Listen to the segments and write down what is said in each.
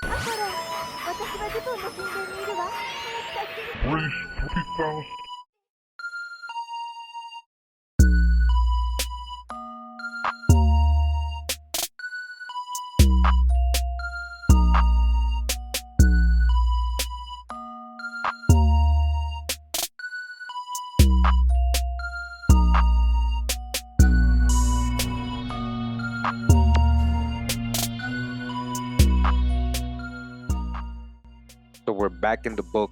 So we're back in the book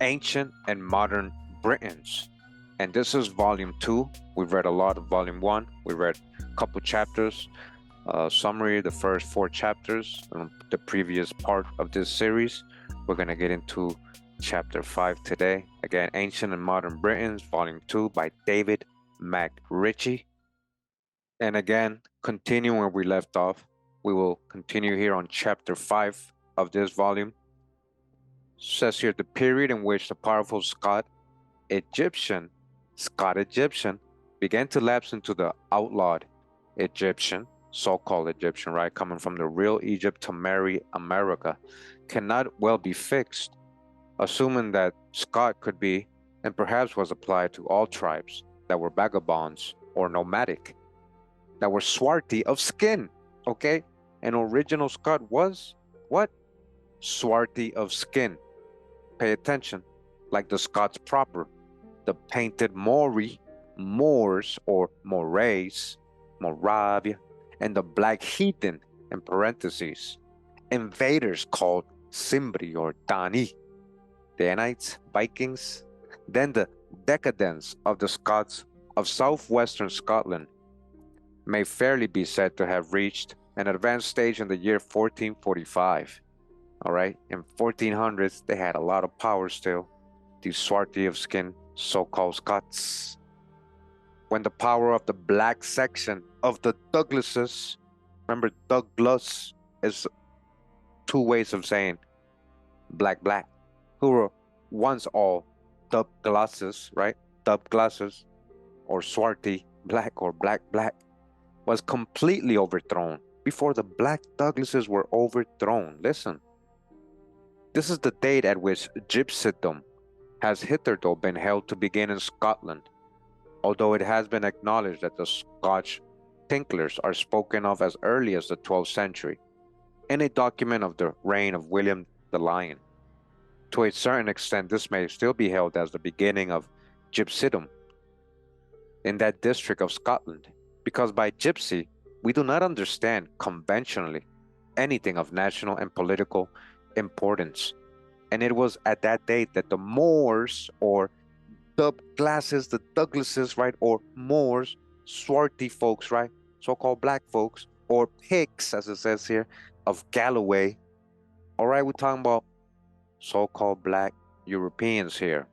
Ancient and Modern Britons. And this is volume 2. We've read a lot of volume 1. We read a couple chapters, summary, the first 4 chapters, the previous part of this series. We're going to get into chapter 5 today. Again, Ancient and Modern Britons, volume 2 by David MacRitchie. And again, continuing where we left off, we will continue here on chapter 5 of this volume. Says here the period in which the powerful Scot-Egyptian began to lapse into the outlawed Egyptian, so-called Egyptian, right, coming from the real Egypt to marry America, cannot well be fixed, assuming that Scot could be and perhaps was applied to all tribes that were vagabonds or nomadic, that were swarthy of skin, okay? An original Scot was what? Swarthy of skin. Pay attention, like the Scots proper, the painted Moors or Morays, Moravia, and the black heathen, in parentheses, invaders called Cimbri or Dani, Danites, Vikings, then the decadence of the Scots of southwestern Scotland may fairly be said to have reached an advanced stage in the year 1445. All right, in 1400s, they had a lot of power still, these swarthy of skin, so-called Scots. When the power of the black section of the Douglases, remember Douglas is 2 ways of saying black, who were once all Douglases, right? Douglases, or swarthy black or black, was completely overthrown before the black Douglases were overthrown. Listen. This is the date at which Gypsydom has hitherto been held to begin in Scotland, although it has been acknowledged that the Scotch tinklers are spoken of as early as the 12th century, in a document of the reign of William the Lion. To a certain extent, this may still be held as the beginning of Gypsydom in that district of Scotland, because by gypsy, we do not understand conventionally anything of national and political importance, and it was at that date that the Moors or the Douglases, right, or Moors, swarthy folks, right, so-called black folks, or Picts, as it says here, of Galloway. All right, we're talking about so-called black Europeans here.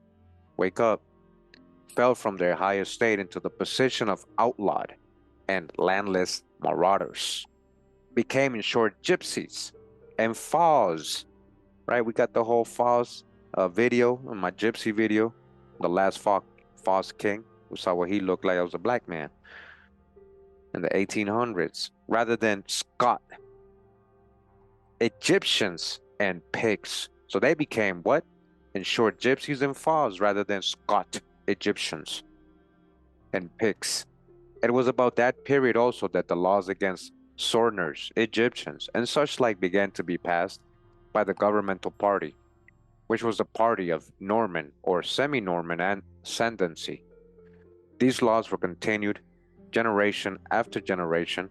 Wake up. Fell from their high estate into the position of outlawed and landless marauders. Became, in short, gypsies and Foz, right? We got the whole Foz video, my gypsy video, the last Foz king. We saw what he looked like. I was a black man in the 1800s, rather than Scot, Egyptians, and Picts. So they became what? In short, gypsies and Foz rather than Scot, Egyptians, and Picts. It was about that period also that the laws against Southerners, Egyptians, and such like began to be passed by the governmental party, which was the party of Norman or semi-Norman ascendancy. These laws were continued generation after generation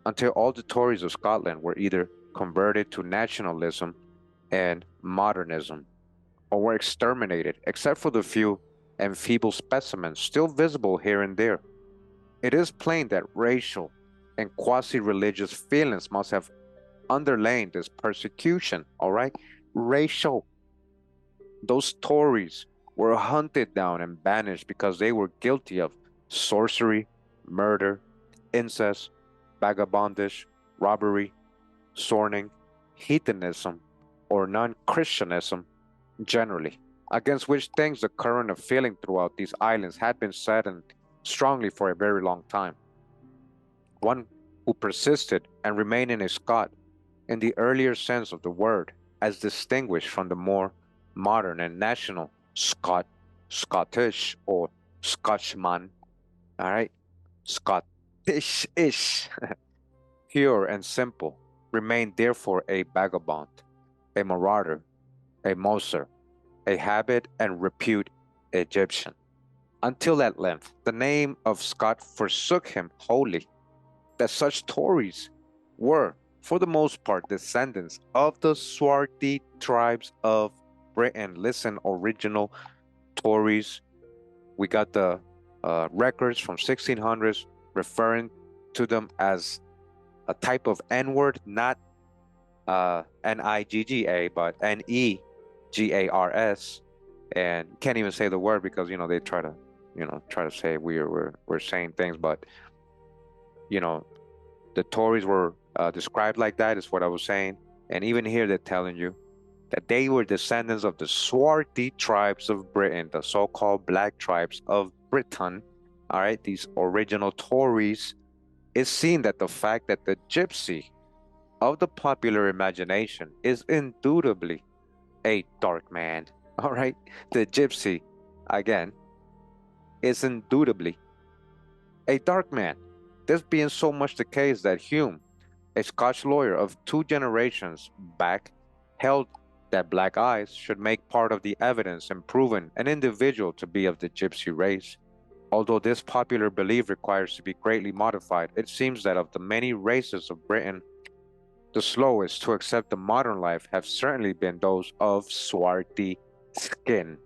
until all the Tories of Scotland were either converted to nationalism and modernism, or were exterminated, except for the few and feeble specimens still visible here and there. It is plain that racial and quasi-religious feelings must have underlain this persecution, all right? Racial. Those Tories were hunted down and banished because they were guilty of sorcery, murder, incest, vagabondage, robbery, sorning, heathenism, or non-Christianism generally, against which things the current of feeling throughout these islands had been set and strongly for a very long time. One who persisted and remained in a Scot in the earlier sense of the word, as distinguished from the more modern and national Scottish, or Scotchman, all right? Scottish-ish, pure and simple, remained therefore a vagabond, a marauder, a moser, a habit and repute Egyptian, until at length the name of Scot forsook him wholly, that such Tories were, for the most part, descendants of the swarthy tribes of Britain. Listen, original Tories. We got the records from 1600s referring to them as a type of N-word, not Nigga, but Negars, and can't even say the word because they try to say we're saying things, but the Tories were described like that, is what I was saying. And even here they're telling you that they were descendants of the swarthy tribes of Britain, the so-called black tribes of Britain. All right, these original Tories. It's seen that the fact that the gypsy of the popular imagination is indubitably a dark man. All right, the gypsy, again, is indubitably a dark man. This being so much the case that Hume, a Scotch lawyer of 2 generations back, held that black eyes should make part of the evidence in proving an individual to be of the gypsy race. Although this popular belief requires to be greatly modified, it seems that of the many races of Britain, the slowest to accept the modern life have certainly been those of swarthy skin,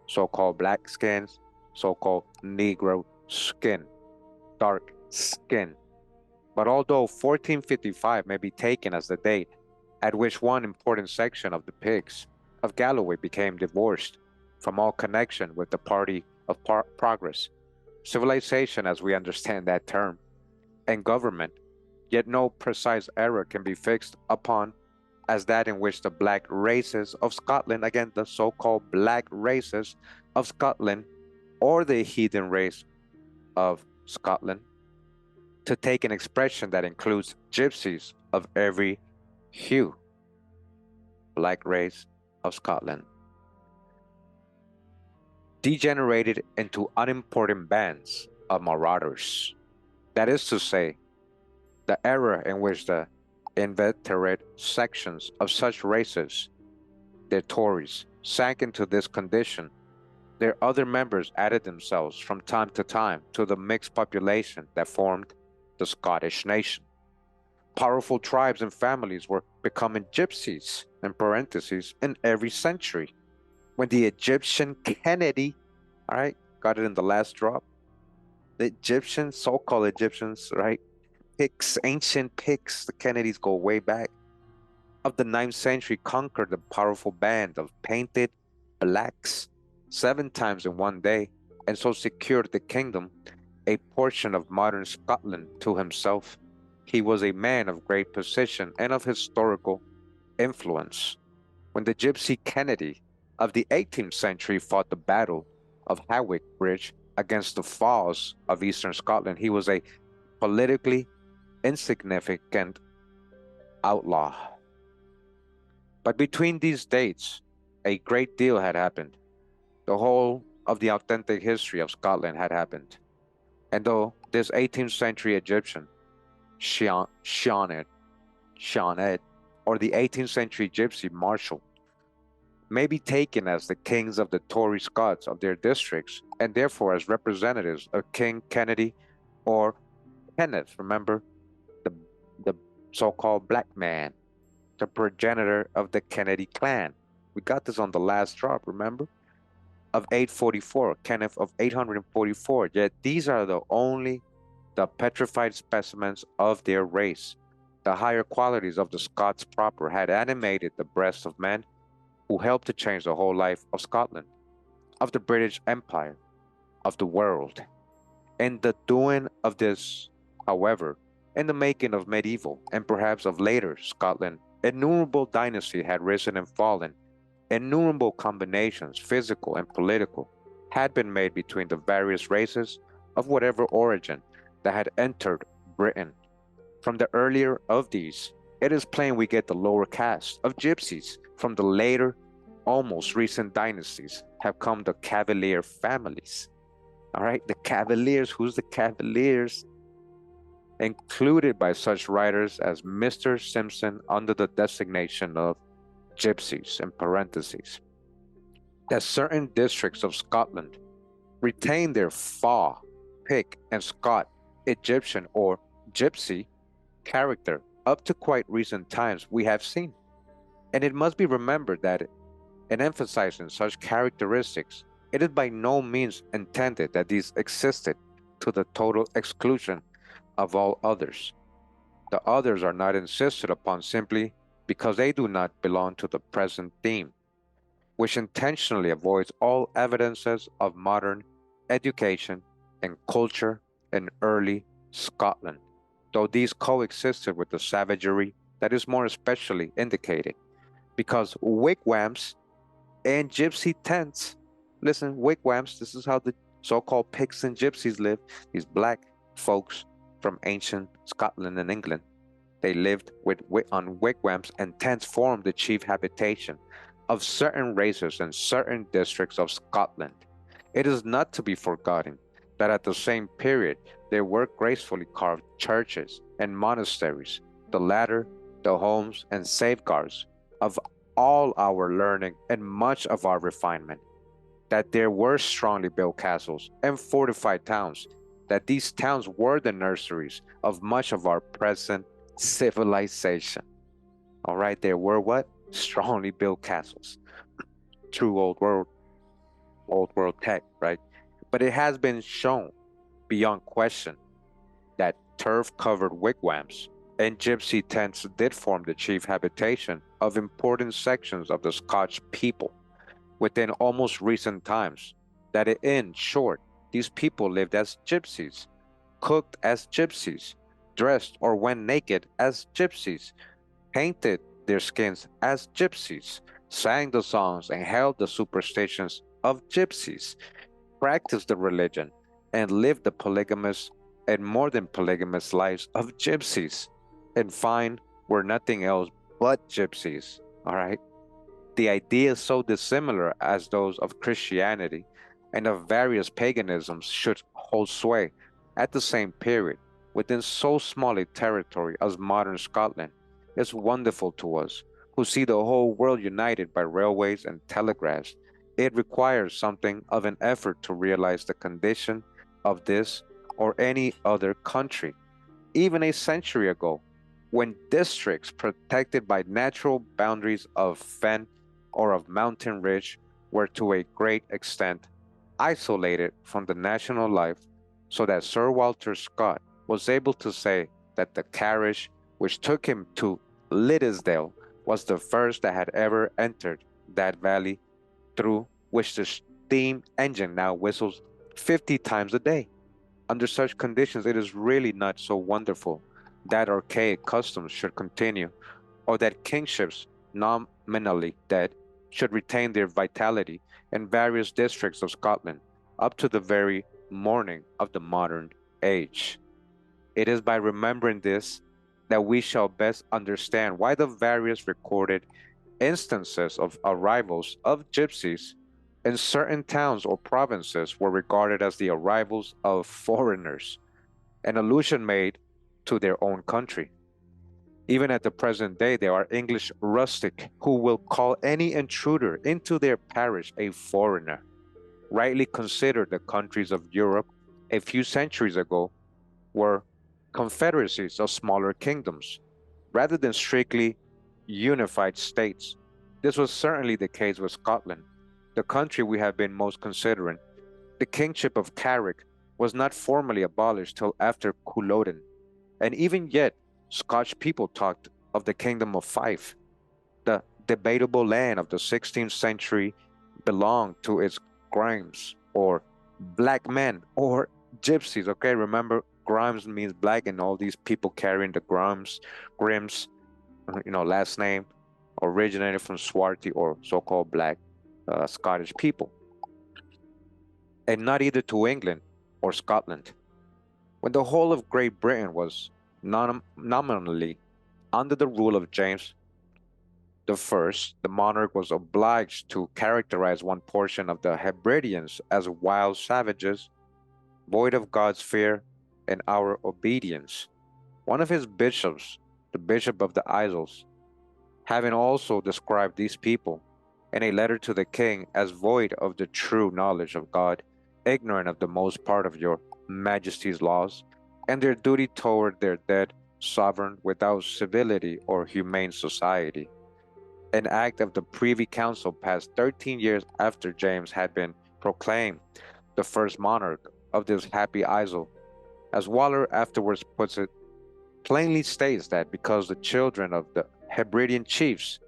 so-called black skins, so-called Negro skin, dark skin. But although 1455 may be taken as the date at which one important section of the Pigs of Galloway became divorced from all connection with the party of progress, civilization as we understand that term, and government, yet no precise era can be fixed upon as that in which the black races of Scotland, again the so-called black races of Scotland, or the heathen race of Scotland, to take an expression that includes gypsies of every hue, black race of Scotland, degenerated into unimportant bands of marauders. That is to say, the era in which the inveterate sections of such races, the Tories, sank into this condition, their other members added themselves from time to time to the mixed population that formed the Scottish nation. Powerful tribes and families were becoming gypsies, in parentheses, in every century. When the Egyptian Kennedy, all right, got it in the last drop, the Egyptians, so-called Egyptians, right, Picts, ancient Picts, the Kennedys go way back, of the 9th century conquered the powerful band of painted blacks 7 times in one day, and so secured the kingdom, a portion of modern Scotland, to himself. He was a man of great position and of historical influence. When the Gypsy Kennedy of the 18th century fought the Battle of Hawick Bridge against the Falls of eastern Scotland, he was a politically insignificant outlaw. But between these dates, a great deal had happened. The whole of the authentic history of Scotland had happened. And though this 18th century Egyptian, Seanad, or the 18th century Gypsy Marshal, may be taken as the kings of the Tory Scots of their districts, and therefore as representatives of King Kennedy or Kenneth, remember, the so-called black man, the progenitor of the Kennedy clan. We got this on the last drop, remember? Of 844, Kenneth of 844, yet these are the petrified specimens of their race. The higher qualities of the Scots proper had animated the breasts of men who helped to change the whole life of Scotland, of the British Empire, of the world. In the doing of this, however, in the making of medieval and perhaps of later Scotland, innumerable dynasties had risen and fallen. Innumerable combinations, physical and political, had been made between the various races of whatever origin that had entered Britain. From the earlier of these, it is plain we get the lower caste of gypsies from the later, almost recent dynasties have come the Cavalier families. All right, the Cavaliers, who's the Cavaliers? Included by such writers as Mr. Simpson under the designation of gypsies in parentheses, that certain districts of Scotland retain their Fa, Pict, and Scot, Egyptian, or gypsy character up to quite recent times we have seen. And it must be remembered that in emphasizing such characteristics, it is by no means intended that these existed to the total exclusion of all others. The others are not insisted upon simply because they do not belong to the present theme, which intentionally avoids all evidences of modern education and culture in early Scotland, though these coexisted with the savagery that is more especially indicated, because wigwams and gypsy tents, listen, wigwams, this is how the so-called Picts and gypsies live, these black folks from ancient Scotland and England. They lived on wigwams, and tents formed the chief habitation of certain races in certain districts of Scotland. It is not to be forgotten that at the same period there were gracefully carved churches and monasteries, the latter the homes and safeguards of all our learning and much of our refinement, that there were strongly built castles and fortified towns, that these towns were the nurseries of much of our present civilization. All right, there were what? Strongly built castles. True old world tech, right? But it has been shown beyond question that turf-covered wigwams and gypsy tents did form the chief habitation of important sections of the Scotch people within almost recent times, that in short, these people lived as gypsies, cooked as gypsies, dressed or went naked as gypsies, painted their skins as gypsies, sang the songs and held the superstitions of gypsies, practiced the religion, and lived the polygamous and more than polygamous lives of gypsies. In fine, were nothing else but gypsies. All right? The ideas so dissimilar as those of Christianity and of various paganisms should hold sway at the same period within so small a territory as modern Scotland is wonderful to us who see the whole world united by railways and telegraphs. It requires something of an effort to realize the condition of this or any other country. Even a century ago, when districts protected by natural boundaries of fen or of mountain ridge were to a great extent isolated from the national life, so that Sir Walter Scott was able to say that the carriage which took him to Liddesdale was the first that had ever entered that valley through which the steam engine now whistles 50 times a day. Under such conditions, it is really not so wonderful that archaic customs should continue, or that kingships nominally dead should retain their vitality in various districts of Scotland up to the very morning of the modern age. It is by remembering this that we shall best understand why the various recorded instances of arrivals of gypsies in certain towns or provinces were regarded as the arrivals of foreigners, an allusion made to their own country. Even at the present day, there are English rustic who will call any intruder into their parish a foreigner. Rightly considered, the countries of Europe a few centuries ago were confederacies of smaller kingdoms, rather than strictly unified states. This was certainly the case with Scotland, the country we have been most considering. The kingship of Carrick was not formally abolished till after Culloden, and even yet Scotch people talked of the kingdom of Fife. The debatable land of the 16th century belonged to its Grimes, or black men, or gypsies. Okay, remember, Grimes means black, and all these people carrying the Grims, last name, originated from swarthy or so-called black Scottish people, and not either to England or Scotland. When the whole of Great Britain was nominally Under the rule of James the First, the monarch was obliged to characterize one portion of the Hebrideans as wild savages, void of God's fear and our obedience. One of his bishops, the Bishop of the Isles, having also described these people in a letter to the king as void of the true knowledge of God, ignorant of the most part of your majesty's laws, and their duty toward their dead sovereign without civility or humane society. An act of the Privy Council passed 13 years after James had been proclaimed the first monarch of this happy isle. As Waller afterwards puts it, plainly states that because the children of the Hebridean chiefs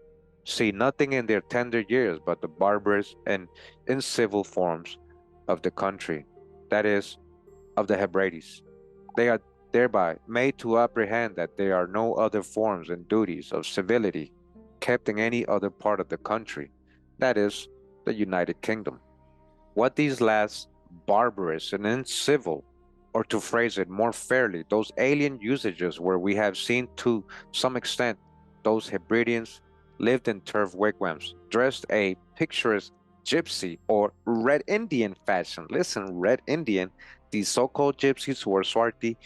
see nothing in their tender years but the barbarous and incivil forms of the country, that is, of the Hebrides, they are thereby made to apprehend that there are no other forms and duties of civility kept in any other part of the country, that is, the United Kingdom. What these last barbarous and uncivil, or to phrase it more fairly, those alien usages where we have seen to some extent those Hebrideans lived in turf wigwams, dressed a picturesque gypsy or red Indian fashion. Listen, red Indian, these so-called gypsies who are Swarti,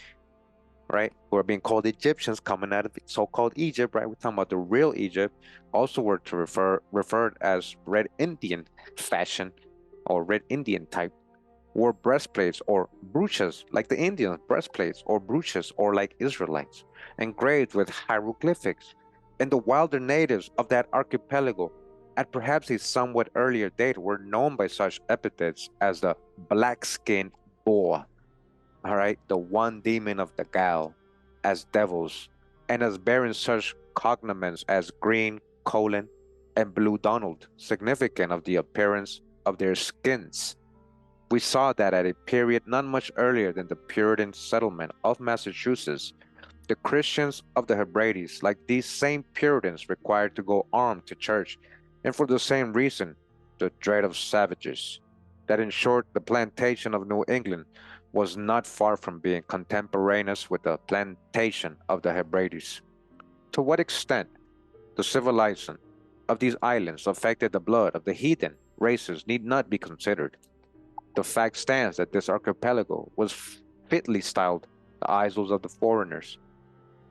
right, who are being called Egyptians coming out of so-called Egypt, right? We're talking about the real Egypt, also were to referred as red Indian fashion or red Indian type, wore breastplates or brooches like the Indians, breastplates or brooches or like Israelites, engraved with hieroglyphics. And the wilder natives of that archipelago, at perhaps a somewhat earlier date, were known by such epithets as the black-skinned boa, all right, the one demon of the Gal, as devils, and as bearing such cognomens as Green, Colin, and Blue Donald, significant of the appearance of their skins. We saw that at a period not much earlier than the Puritan settlement of Massachusetts, the Christians of the Hebrides, like these same Puritans, required to go armed to church, and for the same reason, the dread of savages. That in short, the plantation of New England was not far from being contemporaneous with the plantation of the Hebrides. To what extent the civilization of these islands affected the blood of the heathen races need not be considered. The fact stands that this archipelago was fitly styled the isles of the foreigners,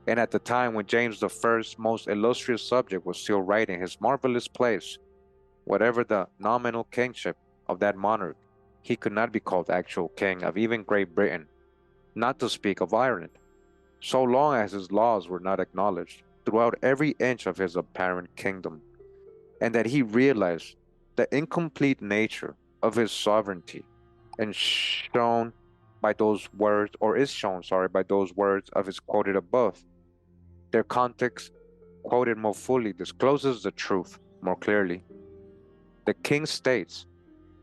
and at the time when James the First's most illustrious subject was still writing his marvelous plays, whatever the nominal kingship of that monarch, he could not be called actual king of even Great Britain, not to speak of Ireland, so long as his laws were not acknowledged throughout every inch of his apparent kingdom, and that he realized the incomplete nature of his sovereignty, and shown by those words, or is shown, sorry, by those words of his quoted above. Their context, quoted more fully, discloses the truth more clearly. The king states,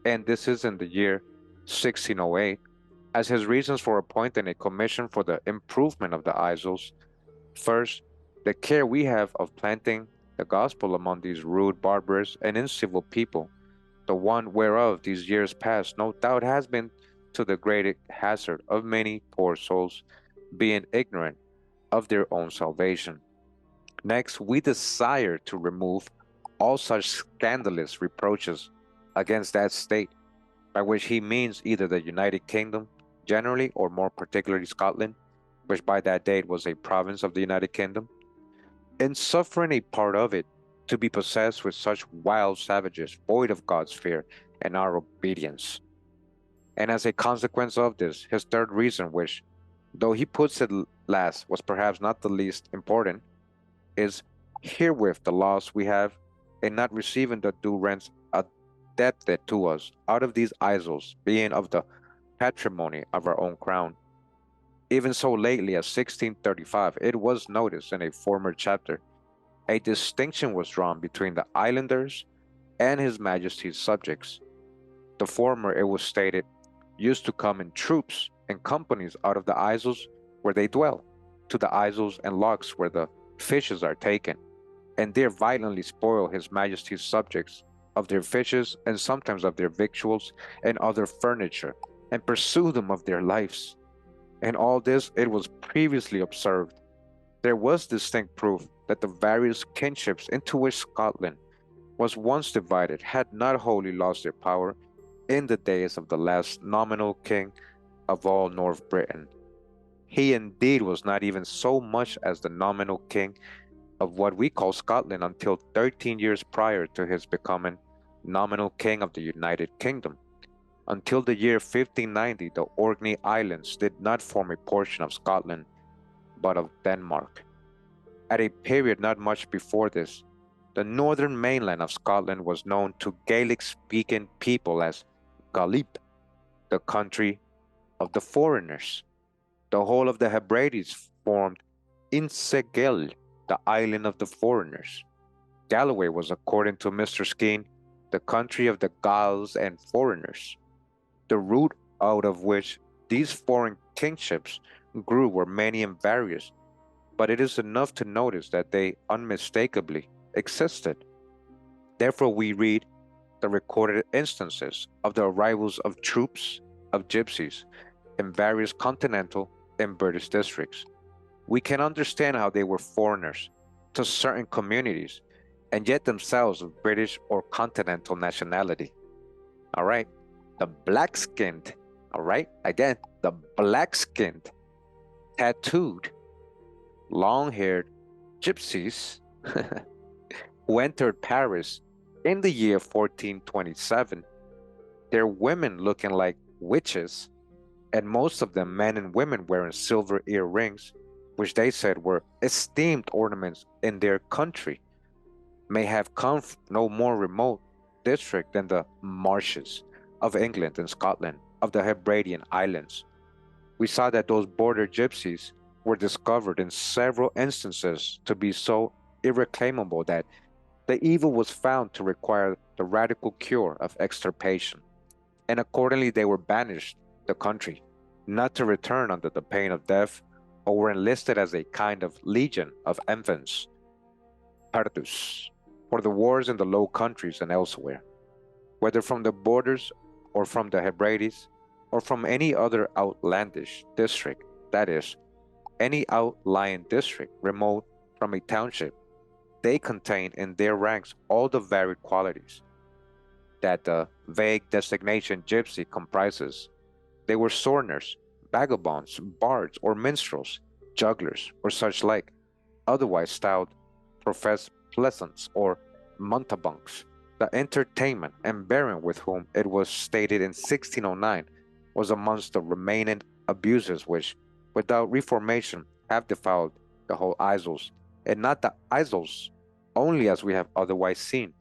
and this is in the year 1608, as his reasons for appointing a commission for the improvement of the isles, first, the care we have of planting the gospel among these rude, barbarous, and incivil people, the one whereof these years past no doubt has been to the great hazard of many poor souls, being ignorant of their own salvation. Next, we desire to remove all such scandalous reproaches against that state, by which he means either the United Kingdom generally, or more particularly Scotland, which by that date was a province of the United Kingdom, in suffering a part of it to be possessed with such wild savages, void of God's fear and our obedience. And as a consequence of this, his third reason, which, though he puts it last, was perhaps not the least important, is herewith the loss we have in not receiving the due rents adapted to us out of these isles, being of the patrimony of our own crown. Even so lately as 1635, it was noticed in a former chapter, a distinction was drawn between the islanders and His Majesty's subjects. The former, it was stated, used to come in troops and companies out of the isles where they dwell, to the isles and locks where the fishes are taken, and there violently spoil His Majesty's subjects of their fishes and sometimes of their victuals and other furniture, and pursue them of their lives. And all this it was previously observed, There was distinct proof that the various kinships into which Scotland was once divided had not wholly lost their power in the days of the last nominal king of all North Britain. He indeed was not even so much as the nominal king of what we call Scotland until 13 years prior to his becoming nominal king of the United Kingdom. Until the year 1590, the Orkney Islands did not form a portion of Scotland, but of Denmark. At a period not much before this, the northern mainland of Scotland was known to Gaelic-speaking people as Galip, the country of the foreigners. The whole of the Hebrides formed Insegel, the island of the foreigners. Galloway was, according to Mr. Skene, the country of the Gauls and foreigners. The root out of which these foreign kingships grew were many and various, but it is enough to notice that they unmistakably existed. Therefore, we read the recorded instances of the arrivals of troops of gypsies in various continental and British districts. We can understand how they were foreigners to certain communities and yet themselves of British or continental nationality. All right, the black-skinned, all right, again, the black-skinned, tattooed, long-haired gypsies who entered Paris in the year 1427, their women looking like witches, and most of them men and women wearing silver earrings, which they said were esteemed ornaments in their country, may have come from no more remote district than the marshes of England and Scotland, of the Hebridean Islands. We saw that those border gypsies were discovered in several instances to be so irreclaimable that the evil was found to require the radical cure of extirpation, and accordingly they were banished the country, not to return under the pain of death, or were enlisted as a kind of legion of infants, pardus, for the wars in the Low Countries and elsewhere, whether from the borders or from the Hebrides, or from any other outlandish district, that is, any outlying district remote from a township. They contain in their ranks all the varied qualities that the vague designation gypsy comprises. They were sorners, vagabonds, bards, or minstrels, jugglers, or such like, otherwise styled professed pleasants or mountebanks. The entertainment and bearing with whom it was stated in 1609 was amongst the remaining abuses which, without reformation, have defiled the whole Isles, and not the Isles only as we have otherwise seen.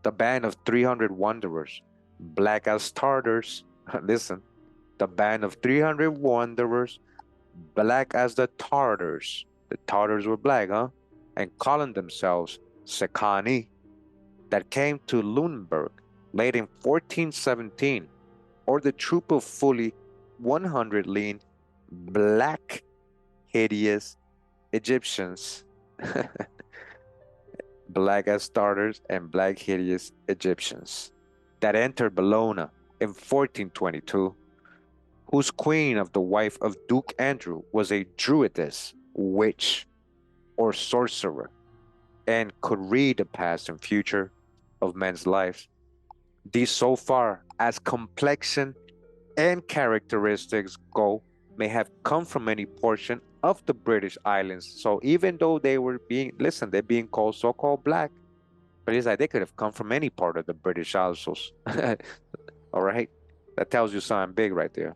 The band of 300 wanderers, black as Tartars, listen, the band of 300 wanderers, black as the Tartars were black, huh? And calling themselves Sekani, that came to Lunenburg late in 1417, or the troop of fully 100 lean, black, hideous Egyptians, black as Tartars and black hideous Egyptians, that entered Bologna in 1422, whose queen of the wife of Duke Andrew was a druidess, witch, or sorcerer, and could read the past and future of men's lives. These, so far as complexion and characteristics go, may have come from any portion of the British Islands. So even though they were being, listen, they're being called so-called black, but it's like they could have come from any part of the British Isles. All right, that tells you something big right there.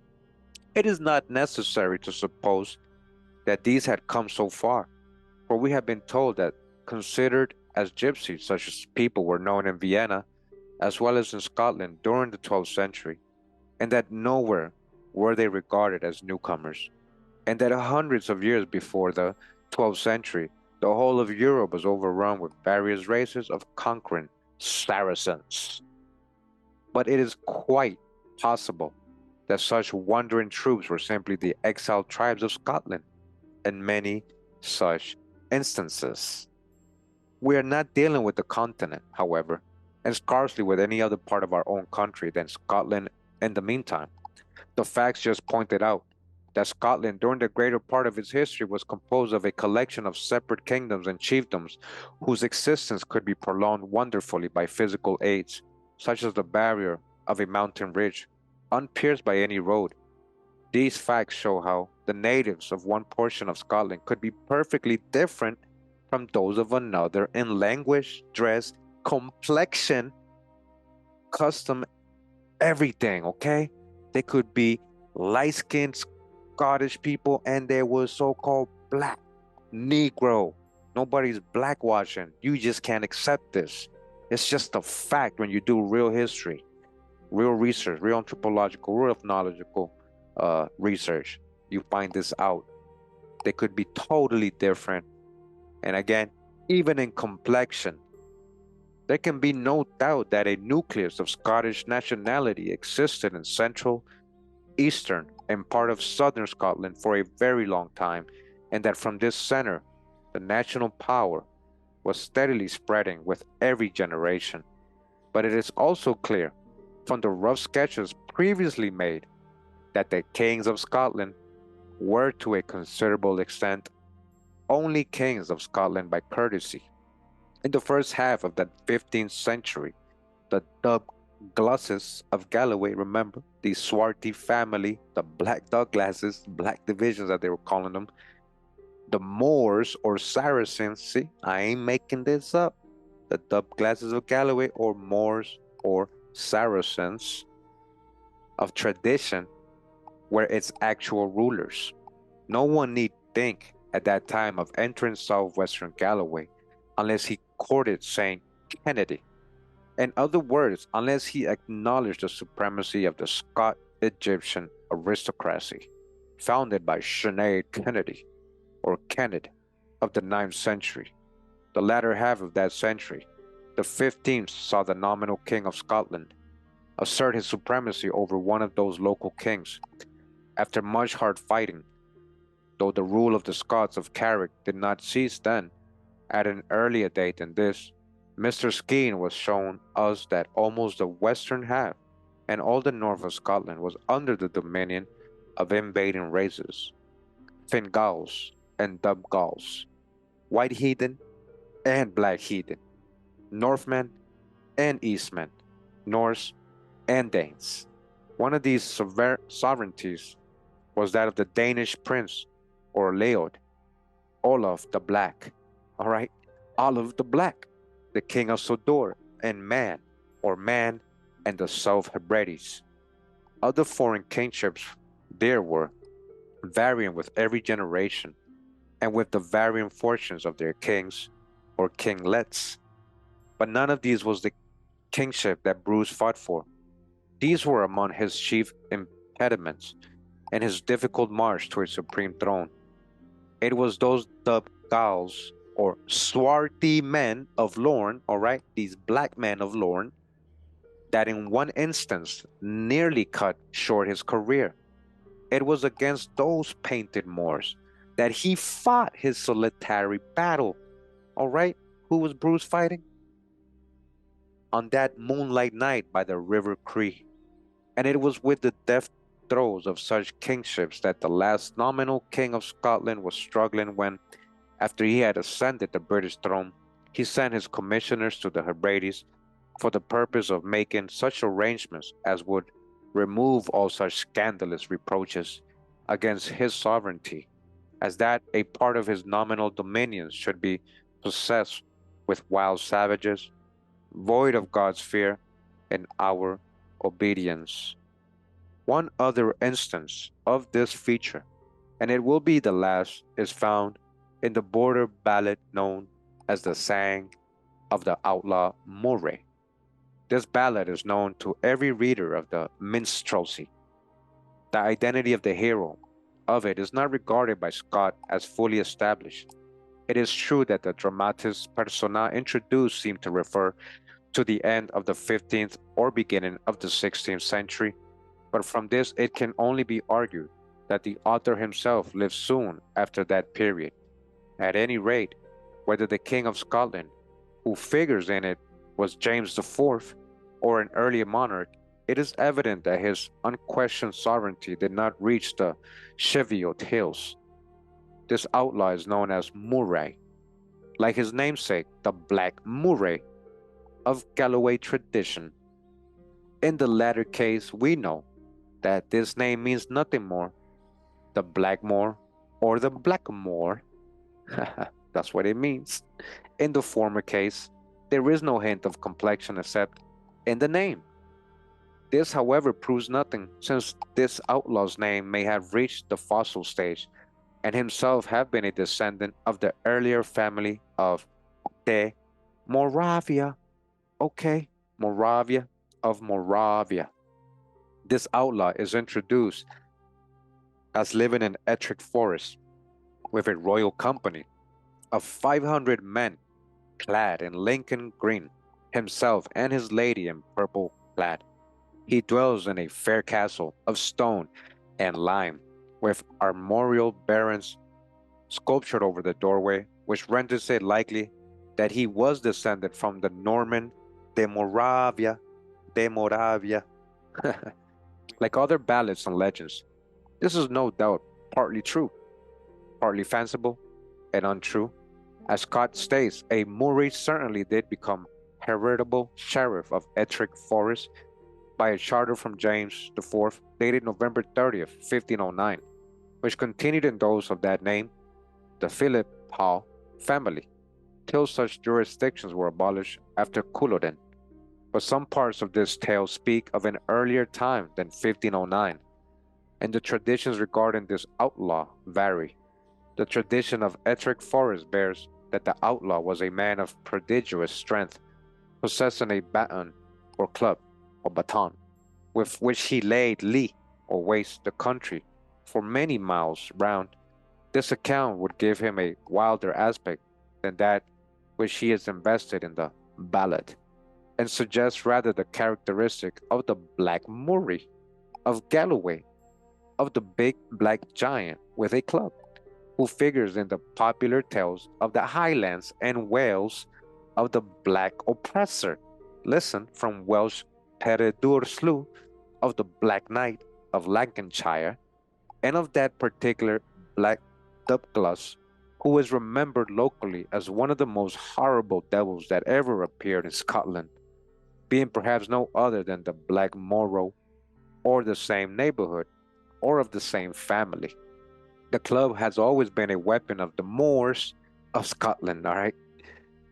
It is not necessary to suppose that these had come so far, for we have been told that considered as gypsies, such as people were known in Vienna as well as in Scotland during the 12th century, and that nowhere were they regarded as newcomers, and that hundreds of years before the 12th century, the whole of Europe was overrun with various races of conquering Saracens. But it is quite possible that such wandering troops were simply the exiled tribes of Scotland, in many such instances. We are not dealing with the continent, however, and scarcely with any other part of our own country than Scotland in the meantime. The facts just pointed out that Scotland, during the greater part of its history, was composed of a collection of separate kingdoms and chiefdoms whose existence could be prolonged wonderfully by physical aids, such as the barrier of a mountain ridge, unpierced by any road. These facts show how the natives of one portion of Scotland could be perfectly different from those of another in language, dress, complexion, custom, everything, okay? They could be light-skinned Scottish people and they were so-called black, Negro. Nobody's blackwashing. You just can't accept this. It's just a fact when you do real history, real research, real anthropological, real ethnological research. You find this out. They could be totally different. And again, even in complexion, there can be no doubt that a nucleus of Scottish nationality existed in central, eastern, and part of southern Scotland for a very long time, and that from this center, the national power was steadily spreading with every generation. But it is also clear from the rough sketches previously made that the kings of Scotland were to a considerable extent only kings of Scotland by courtesy. In the first half of the 15th century, the Douglases of Galloway, remember, the swarthy family, the Black Douglases, Black divisions that they were calling them, the Moors or Saracens, see, I ain't making this up, the Douglases of Galloway or Moors or Saracens of tradition were its actual rulers. No one need think at that time of entering southwestern Galloway unless he courted Saint Kennedy. In other words, unless he acknowledged the supremacy of the Scot-Egyptian aristocracy, founded by Sinead Kennedy, or Kenneth, of the 9th century. The latter half of that century, the 15th, saw the nominal king of Scotland assert his supremacy over one of those local kings. After much hard fighting, though the rule of the Scots of Carrick did not cease then, at an earlier date than this, Mr. Skene was shown us that almost the western half and all the north of Scotland was under the dominion of invading races, Fingals and Dubgals, white heathen and black heathen, Northmen and Eastmen, Norse and Danes. One of these sovereignties was that of the Danish prince or Leod, Olaf the Black, all right, Olaf the Black, the king of Sodor and Man, or Man and the South Hebrides. Other foreign kingships there were, varying with every generation and with the varying fortunes of their kings or kinglets. But none of these was the kingship that Bruce fought for. These were among his chief impediments in his difficult march to his supreme throne. It was those Dubgals or swarthy men of Lorne, all right, these black men of Lorne, that in one instance nearly cut short his career. It was against those painted Moors that he fought his solitary battle, all right? Who was Bruce fighting? On that moonlight night by the River Cree. And it was with the death throes of such kingships that the last nominal king of Scotland was struggling when, after he had ascended the British throne, he sent his commissioners to the Hebrides for the purpose of making such arrangements as would remove all such scandalous reproaches against his sovereignty, as that a part of his nominal dominions should be possessed with wild savages, void of God's fear and our obedience. One other instance of this feature, and it will be the last, is found in the border ballad known as the Sang of the Outlaw Moray. This ballad is known to every reader of the minstrelsy. The identity of the hero of it is not regarded by Scott as fully established. It is true that the dramatis persona introduced seem to refer to the end of the 15th or beginning of the 16th century, but from this it can only be argued that the author himself lived soon after that period. At any rate, whether the King of Scotland, who figures in it, was James IV or an earlier monarch, it is evident that his unquestioned sovereignty did not reach the Cheviot Hills. This outlaw is known as Murray, like his namesake, the Black Murray of Galloway tradition. In the latter case, we know that this name means nothing more, the Blackmore or the Blackamoor. That's what it means. In the former case, there is no hint of complexion except in the name. This, however, proves nothing, since this outlaw's name may have reached the fossil stage and himself have been a descendant of the earlier family of de Moravia. Okay, Moravia of Moravia. This outlaw is introduced as living in Ettrick Forest with a royal company of 500 men clad in Lincoln green, himself and his lady in purple plaid. He dwells in a fair castle of stone and lime, with armorial barons sculptured over the doorway, which renders it likely that he was descended from the Norman de Moravia, de Moravia. Like other ballads and legends, this is no doubt partly true, partly fanciful, and untrue. As Scott states, a Murray certainly did become heritable sheriff of Ettrick Forest by a charter from James IV, dated November 30th, 1509, which continued in those of that name, the Philip Hall family, till such jurisdictions were abolished after Culloden. But some parts of this tale speak of an earlier time than 1509, and the traditions regarding this outlaw vary. The tradition of Ettrick Forest bears that the outlaw was a man of prodigious strength, possessing a baton or club or baton, with which he laid lee or waste the country for many miles round. This account would give him a wilder aspect than that which he is invested in the ballad, and suggests rather the characteristic of the Black Murray of Galloway, of the big black giant with a club, who figures in the popular tales of the Highlands and Wales of the Black Oppressor. Listen, from Welsh Peredur Slew, of the Black Knight of Lancashire, and of that particular Black Dubglas, who is remembered locally as one of the most horrible devils that ever appeared in Scotland, being perhaps no other than the Black Morrow, or the same neighborhood, or of the same family. The club has always been a weapon of the Moors of Scotland, all right?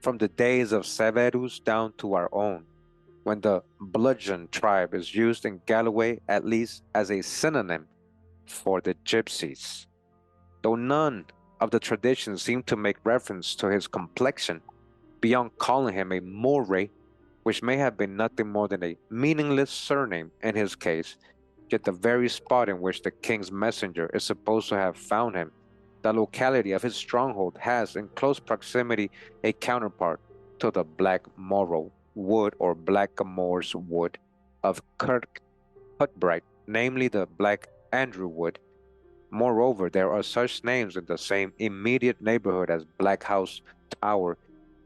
From the days of Severus down to our own, when the bludgeon tribe is used in Galloway at least as a synonym for the gypsies. Though none of the traditions seem to make reference to his complexion, beyond calling him a Moray, which may have been nothing more than a meaningless surname in his case, yet the very spot in which the king's messenger is supposed to have found him, the locality of his stronghold, has in close proximity a counterpart to the Black Morrow wood or Blackamoor's wood of Kirk Hutbright, namely the Black Andrew wood. Moreover, there are such names in the same immediate neighborhood as Black House Tower,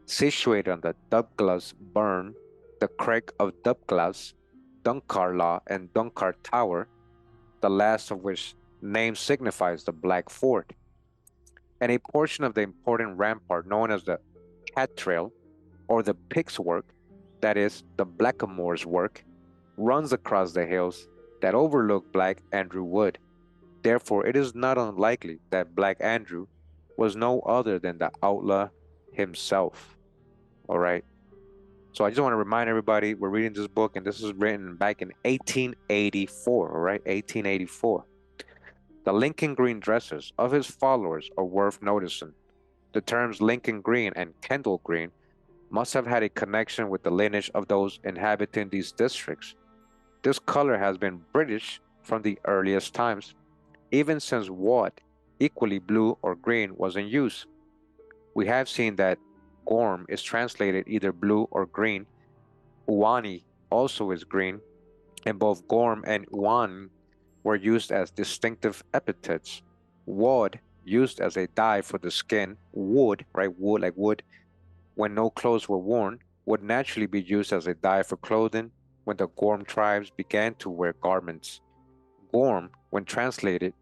situated on the Dubglas Burn, the Craig of Dubglas, Duncarlaw, and Dunkard Tower, the last of which name signifies the Black Fort, and a portion of the important rampart known as the Catrail, or the Pig's Work, that is, the Blackamoor's Work, runs across the hills that overlook Black Andrew Wood. Therefore, it is not unlikely that Black Andrew was no other than the outlaw himself. All right. So I just want to remind everybody we're reading this book, and this is written back in 1884. All right, 1884. The Lincoln Green dresses of his followers are worth noticing. The terms Lincoln Green and Kendall Green must have had a connection with the lineage of those inhabiting these districts. This color has been British from the earliest times, even since woad, equally blue or green, was in use. We have seen that Gorm is translated either blue or green. Uani also is green, and both Gorm and Uan were used as distinctive epithets. Woad, used as a dye for the skin, wood, right, wood like wood, when no clothes were worn, would naturally be used as a dye for clothing, when the Gorm tribes began to wear garments. Gorm, when translated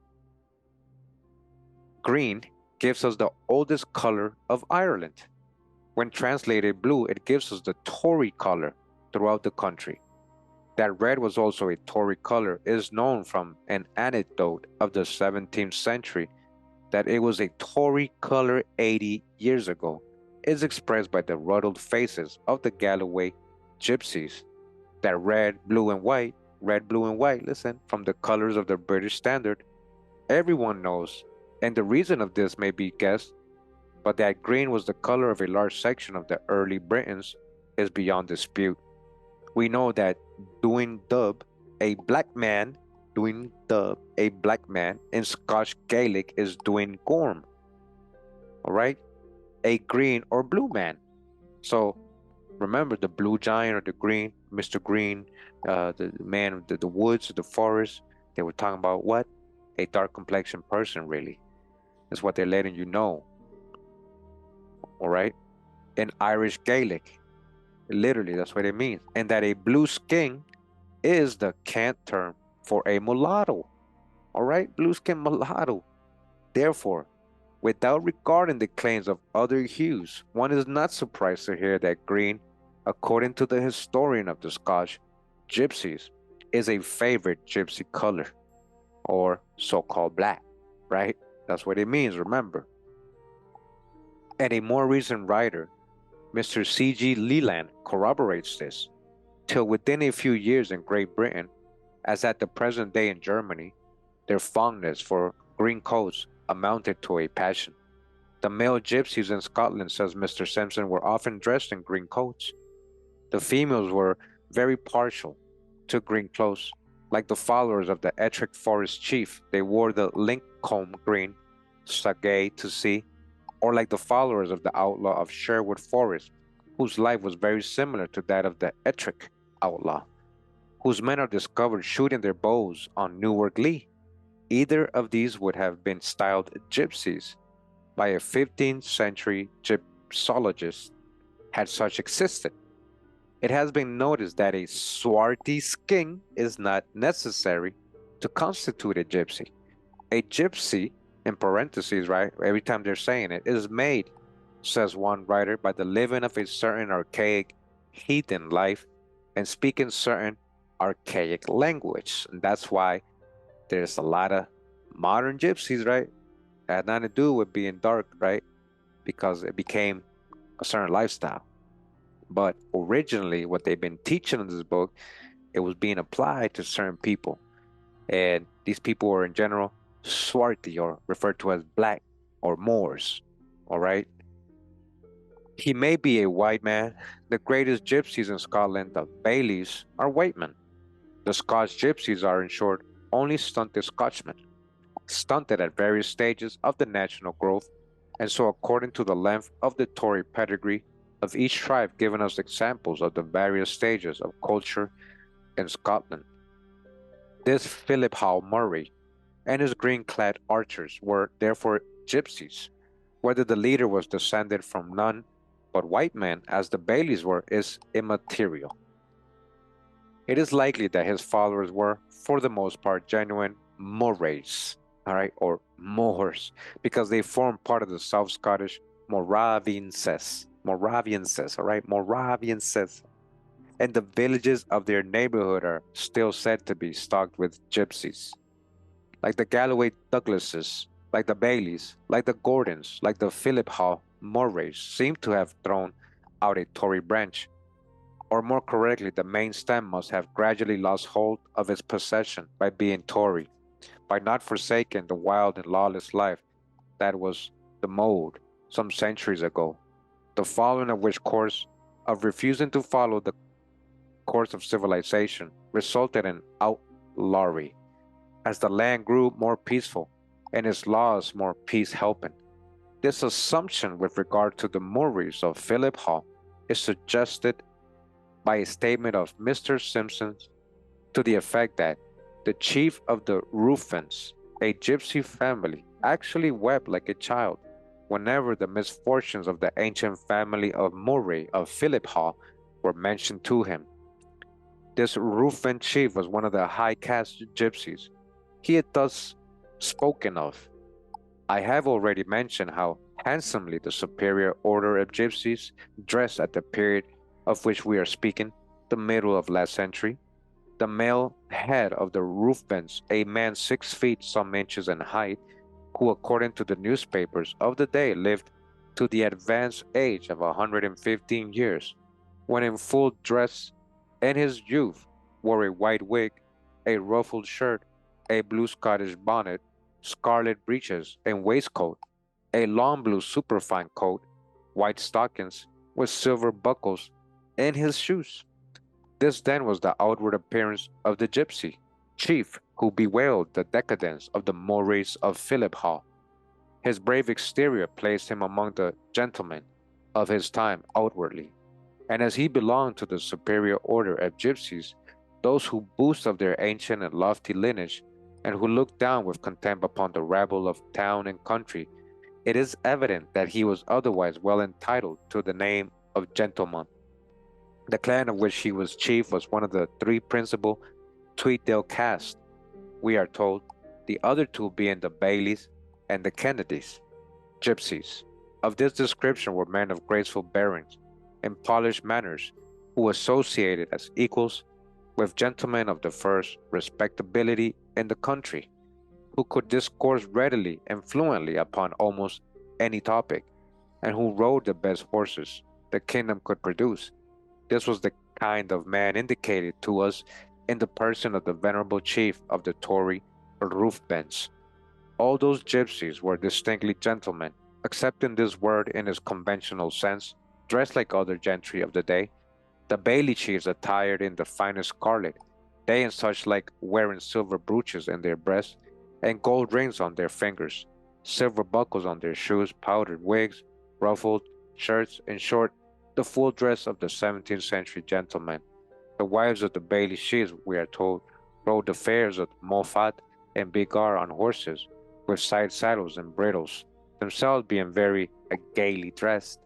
green, gives us the oldest color of Ireland. When translated blue, it gives us the Tory color throughout the country. That red was also a Tory color is known from an anecdote of the 17th century that it was a Tory color 80 years ago is expressed by the ruddled faces of the Galloway gypsies. That red, blue, and white, listen, from the colors of the British standard, everyone knows, and the reason of this may be guessed, but that green was the color of a large section of the early Britons is beyond dispute. We know that doing dub, a black man, doing dub, a black man in Scotch Gaelic is doing gorm, all right? A green or blue man. So remember the blue giant or the green, Mr. Green, the man of the woods, the forest. They were talking about what? A dark complexion person, really. That's what they're letting you know. All right? In Irish Gaelic, literally, that's what it means. And that a blue skin is the cant term for a mulatto. All right? Blue skin mulatto. Therefore, without regarding the claims of other hues, one is not surprised to hear that green, according to the historian of the Scotch gypsies, is a favorite gypsy color, or so-called black, right? That's what it means, remember. And a more recent writer, Mr. C.G. Leland, corroborates this. Till within a few years in Great Britain, as at the present day in Germany, their fondness for green coats amounted to a passion. The male gypsies in Scotland, says Mr. Simpson, were often dressed in green coats. The females were very partial to green clothes. Like the followers of the Ettrick Forest chief, they wore the Lincombe green, sagay to see, or like the followers of the outlaw of Sherwood Forest, whose life was very similar to that of the Ettrick outlaw, whose men are discovered shooting their bows on Newark Lee. Either of these would have been styled gypsies by a 15th century gypsologist had such existed. It has been noticed that a swarthy skin is not necessary to constitute a gypsy. A gypsy, in parentheses, right, every time they're saying it, is made, says one writer, by the living of a certain archaic heathen life and speaking certain archaic language. And that's why there's a lot of modern gypsies, right? That had nothing to do with being dark, right? Because it became a certain lifestyle. But originally, what they've been teaching in this book, it was being applied to certain people. And these people were in general swarthy, or referred to as black or Moors, all right? He may be a white man. The greatest gypsies in Scotland, the Baileys, are white men. The Scotch gypsies are, in short, only stunted Scotchmen, stunted at various stages of the national growth, and so according to the length of the Tory pedigree of each tribe, giving us examples of the various stages of culture in Scotland. This Philip Howe Murray and his green-clad archers were therefore gypsies. Whether the leader was descended from none but white men, as the Baileys were, is immaterial. It is likely that his followers were, for the most part, genuine Murrays, all right, or Moors, because they form part of the South Scottish Moravianses, all right, Moravianses. And the villages of their neighborhood are still said to be stocked with gypsies. Like the Galloway Douglases, like the Baileys, like the Gordons, like the Philip Howe Murrays seem to have thrown out a Tory branch. Or more correctly, the main stem must have gradually lost hold of its possession by being Tory, by not forsaking the wild and lawless life that was the mode some centuries ago, the following of which course of refusing to follow the course of civilization resulted in outlawry, as the land grew more peaceful and its laws more peace-helping. This assumption with regard to the Murrays of Philip Howe is suggested by a statement of Mr. Simpson to the effect that the chief of the Rufens, a gypsy family, actually wept like a child whenever the misfortunes of the ancient family of Murray of Philip Howe were mentioned to him. This Rufan chief was one of the high caste gypsies. He is thus spoken of. I have already mentioned how handsomely the superior order of gypsies dressed at the period of which we are speaking, the middle of last century. The male head of the Rufens, a man 6 feet some inches in height, who according to the newspapers of the day lived to the advanced age of 115 years, when in full dress in his youth, wore a white wig, a ruffled shirt, a blue Scottish bonnet, scarlet breeches and waistcoat, a long blue superfine coat, white stockings with silver buckles, and his shoes. This then was the outward appearance of the gypsy chief who bewailed the decadence of the mores of Philip Hall. His brave exterior placed him among the gentlemen of his time outwardly, and as he belonged to the superior order of gypsies, those who boast of their ancient and lofty lineage, and who look down with contempt upon the rabble of town and country, it is evident that he was otherwise well entitled to the name of gentleman. The clan of which he was chief was one of the three principal Tweeddale caste, we are told, the other two being the Baileys and the Kennedys. Gypsies of this description were men of graceful bearings and polished manners, who associated as equals with gentlemen of the first respectability in the country, who could discourse readily and fluently upon almost any topic, and who rode the best horses the kingdom could produce. This was the kind of man indicated to us in the person of the venerable chief of the Tory Ruthbens. All those gypsies were distinctly gentlemen, accepting this word in its conventional sense, dressed like other gentry of the day. The Bailey chiefs attired in the finest scarlet, they and such like wearing silver brooches in their breasts, and gold rings on their fingers, silver buckles on their shoes, powdered wigs, ruffled shirts, in short, the full dress of the 17th century gentleman. The wives of the Bailey chiefs, we are told, rode the fares of Moffat and Bigar on horses, with side saddles and bridles, themselves being very gaily dressed.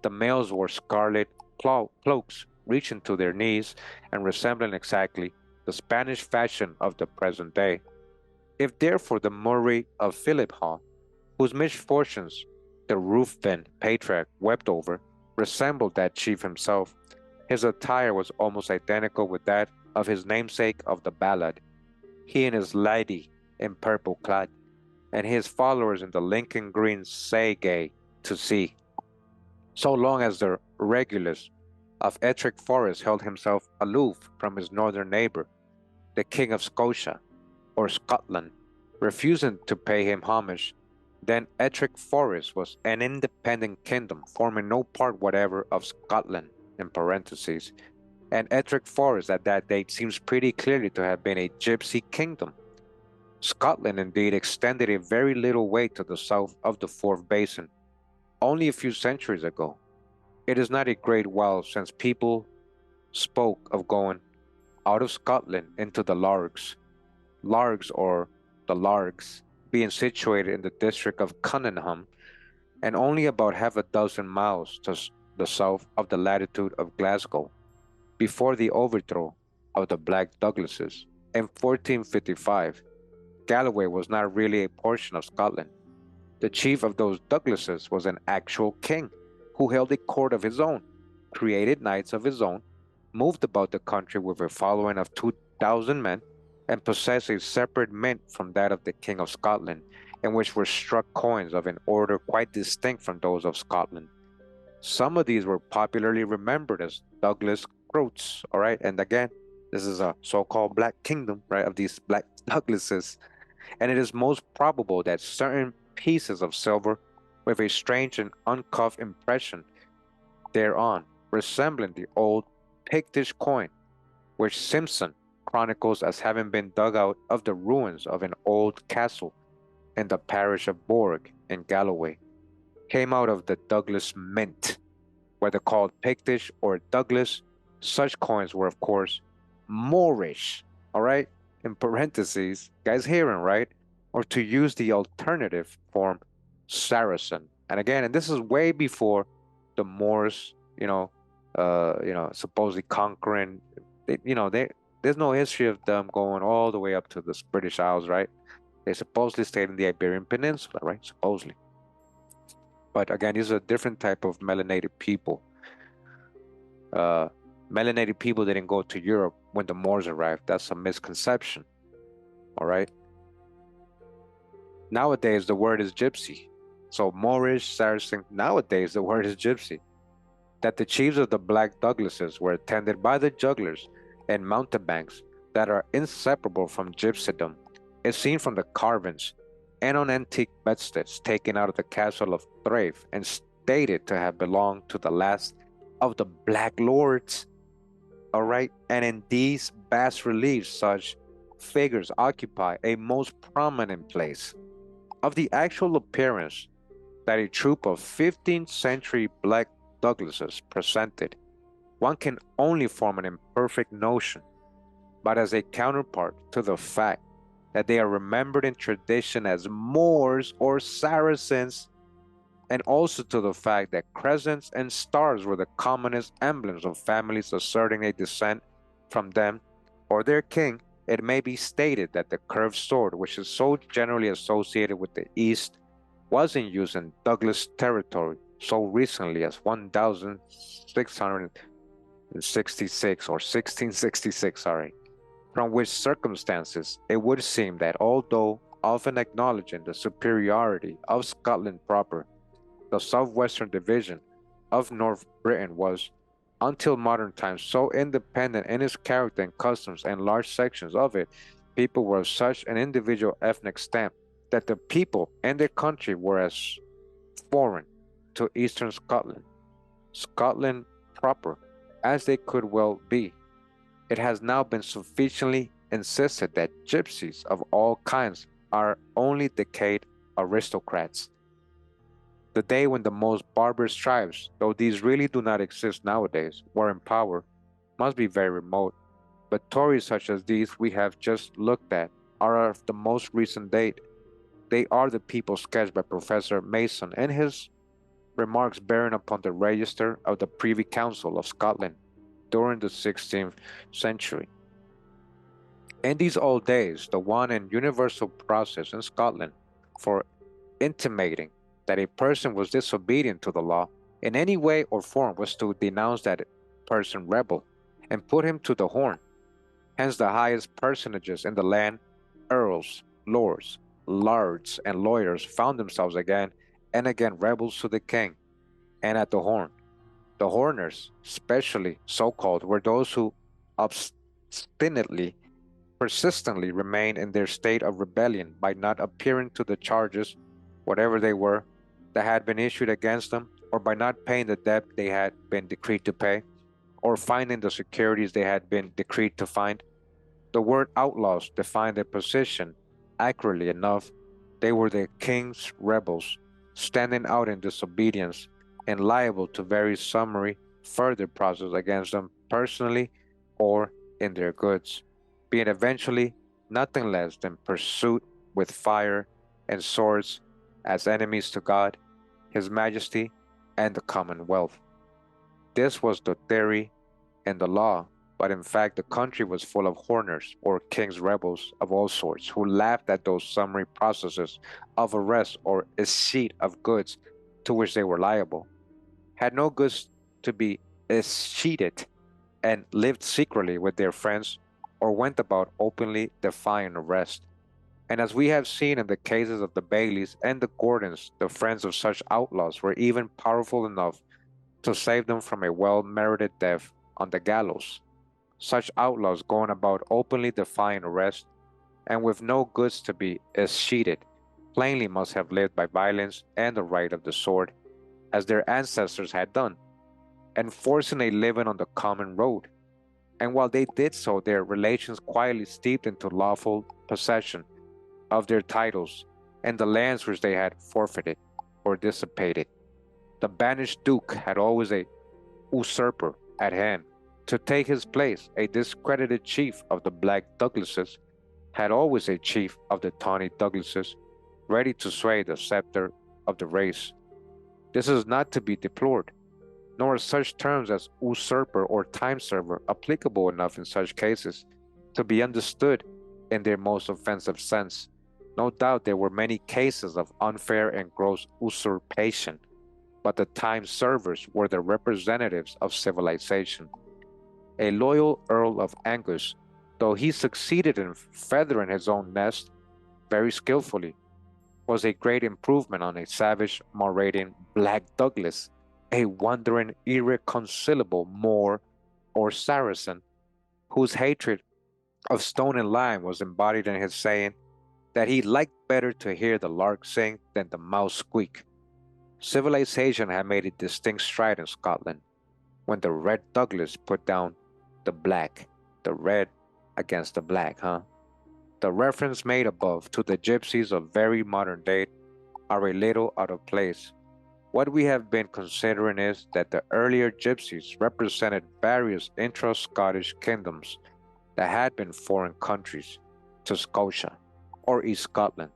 The males wore scarlet cloaks reaching to their knees and resembling exactly the Spanish fashion of the present day. If therefore the Murray of Philip Hall, whose misfortunes the Ruthven patriarch wept over, resembled that chief himself, his attire was almost identical with that of his namesake of the ballad, he and his lady in purple clad, and his followers in the Lincoln green sage to see. So long as the Regulus of Ettrick Forest held himself aloof from his northern neighbor, the King of Scotia, or Scotland, refusing to pay him homage, then Ettrick Forest was an independent kingdom forming no part whatever of Scotland, in parentheses, and Ettrick Forest at that date seems pretty clearly to have been a gypsy kingdom. Scotland indeed extended a very little way to the south of the Forth Basin, only a few centuries ago. It is not a great while since people spoke of going out of Scotland into the Largs, Largs or the Largs being situated in the district of Cunningham and only about half a dozen miles to the south of the latitude of Glasgow. Before the overthrow of the Black Douglases in 1455, Galloway was not really a portion of Scotland. The chief of those Douglases was an actual king who held a court of his own, created knights of his own, moved about the country with a following of 2,000 men, and possessed a separate mint from that of the King of Scotland, in which were struck coins of an order quite distinct from those of Scotland. Some of these were popularly remembered as Douglas Groats, all right? And again, this is a so-called Black Kingdom, right, of these Black Douglases. And it is most probable that certain pieces of silver with a strange and uncouth impression thereon, resembling the old Pictish coin, which Simpson chronicles as having been dug out of the ruins of an old castle in the parish of Bourg in Galloway, came out of the Douglas Mint. Whether called Pictish or Douglas, such coins were, of course, Moorish, all right? In parentheses, guys hearing, right? Or to use the alternative form, Saracen. And again, and this is way before the Moors, supposedly conquering there's no history of them going all the way up to the British Isles, right? They supposedly stayed in the Iberian Peninsula, right? Supposedly. But again, these are a different type of melanated people. Uh, Melanated people didn't go to Europe when the Moors arrived. That's a misconception, all right? Nowadays, the word is gypsy. So Moorish, Saracen, nowadays the word is gypsy. That the chiefs of the Black Douglases were attended by the jugglers and mountebanks that are inseparable from Gypsydom is seen from the carvings and on antique bedsteads taken out of the castle of Trèves and stated to have belonged to the last of the Black Lords. All right, and in these bas reliefs, such figures occupy a most prominent place. Of the actual appearance that a troop of 15th century Black Douglases presented, one can only form an imperfect notion, but as a counterpart to the fact that they are remembered in tradition as Moors or Saracens, and also to the fact that crescents and stars were the commonest emblems of families asserting a descent from them or their king, it may be stated that the curved sword, which is so generally associated with the East, was in use in Douglas territory so recently as 1666 or 1666, from which circumstances it would seem that although often acknowledging the superiority of Scotland proper, the southwestern division of North Britain was, until modern times, so independent in its character and customs, and large sections of it people were of such an individual ethnic stamp that the people and their country were as foreign to eastern Scotland proper, as they could well be. It has now been sufficiently insisted that gypsies of all kinds are only decayed aristocrats. The day when the most barbarous tribes, though these really do not exist nowadays, were in power, must be very remote, but Tories such as these we have just looked at are of the most recent date. They are the people sketched by Professor Mason in his remarks bearing upon the register of the Privy Council of Scotland during the 16th century. In these old days, the one and universal process in Scotland for intimating that a person was disobedient to the law in any way or form was to denounce that person rebel and put him to the horn. Hence, the highest personages in the land, earls, lords, lards, and lawyers, found themselves again and again rebels to the king and at the horn. The horners, specially so called, were those who obstinately, persistently remained in their state of rebellion by not appearing to the charges, whatever they were, that had been issued against them, or by not paying the debt they had been decreed to pay, or finding the securities they had been decreed to find. The word outlaws defined their position accurately enough. They were the king's rebels, standing out in disobedience and liable to very summary further process against them personally or in their goods, being eventually nothing less than pursued with fire and swords as enemies to God, His Majesty, and the Commonwealth. This was the theory and the law, but in fact the country was full of horners or king's rebels of all sorts who laughed at those summary processes of arrest or escheat of goods to which they were liable, had no goods to be escheated, and lived secretly with their friends or went about openly defying arrest. And as we have seen in the cases of the Baileys and the Gordons, the friends of such outlaws were even powerful enough to save them from a well-merited death on the gallows. Such outlaws going about openly defying arrest, and with no goods to be escheated, plainly must have lived by violence and the right of the sword, as their ancestors had done, enforcing a living on the common road. And while they did so, their relations quietly steeped into lawful possession of their titles and the lands which they had forfeited or dissipated. The banished duke had always a usurper at hand to take his place. A discredited chief of the Black Douglases had always a chief of the tawny Douglases ready to sway the scepter of the race. This is not to be deplored, nor are such terms as usurper or time server applicable enough in such cases to be understood in their most offensive sense. No doubt there were many cases of unfair and gross usurpation, but the time servers were the representatives of civilization. A loyal Earl of Angus, though he succeeded in feathering his own nest very skillfully, was a great improvement on a savage, marauding Black Douglas, a wandering, irreconcilable Moor or Saracen, whose hatred of stone and lime was embodied in his saying that he liked better to hear the lark sing than the mouse squeak. Civilization had made a distinct stride in Scotland when the Red Douglas put down the black, the red against the black, huh? The reference made above to the gypsies of very modern date are a little out of place. What we have been considering is that the earlier gypsies represented various intra-Scottish kingdoms that had been foreign countries to Scotia or East Scotland,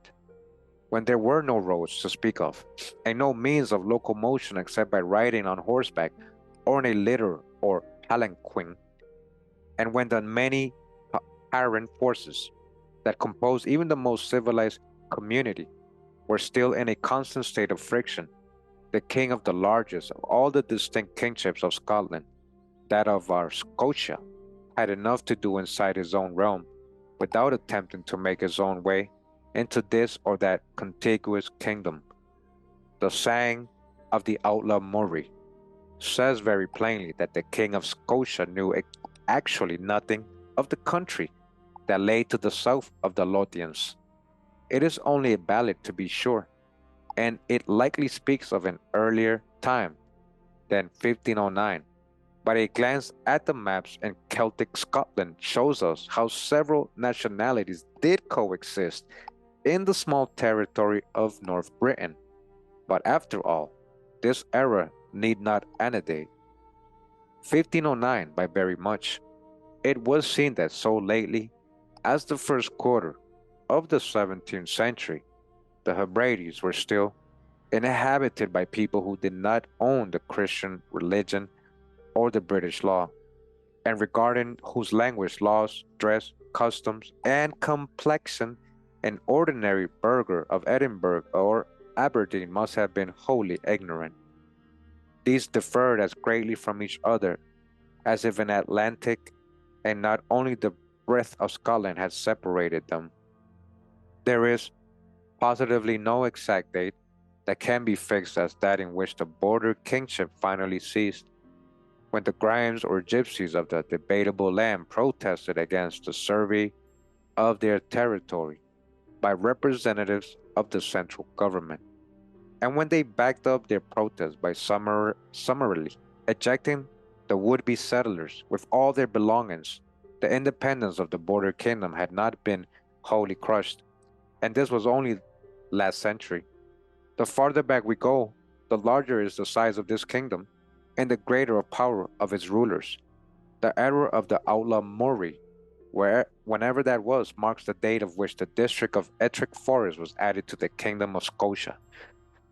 when there were no roads to speak of, and no means of locomotion except by riding on horseback or in a litter or palanquin, and when the many parent forces that compose even the most civilized community were still in a constant state of friction, the king of the largest of all the distinct kingships of Scotland, that of our Scotia, had enough to do inside his own realm without attempting to make his own way into this or that contiguous kingdom. The saying of the outlaw Murray says very plainly that the king of Scotia knew actually nothing of the country that lay to the south of the Lothians. It is only a ballad, to be sure, and it likely speaks of an earlier time than 1509, but a glance at the maps in Celtic Scotland shows us how several nationalities did coexist in the small territory of North Britain. But after all, this era need not antedate 1509 by very much. It was seen that so lately as the first quarter of the 17th century, the Hebrides were still inhabited by people who did not own the Christian religion or the British law, and regarding whose language, laws, dress, customs, and complexion an ordinary burgher of Edinburgh or Aberdeen must have been wholly ignorant. These differed as greatly from each other as if an Atlantic and not only the breadth of Scotland had separated them. There is positively no exact date that can be fixed as that in which the border kingship finally ceased, when the Grimes or Gypsies of the debatable land protested against the survey of their territory by representatives of the central government, and when they backed up their protest by summarily ejecting the would-be settlers with all their belongings. The independence of the border kingdom had not been wholly crushed, and this was only last century. The farther back we go, the larger is the size of this kingdom, and the greater a power of its rulers. The era of the outlaw Murray, whenever that was, marks the date of which the district of Ettrick Forest was added to the kingdom of Scotia.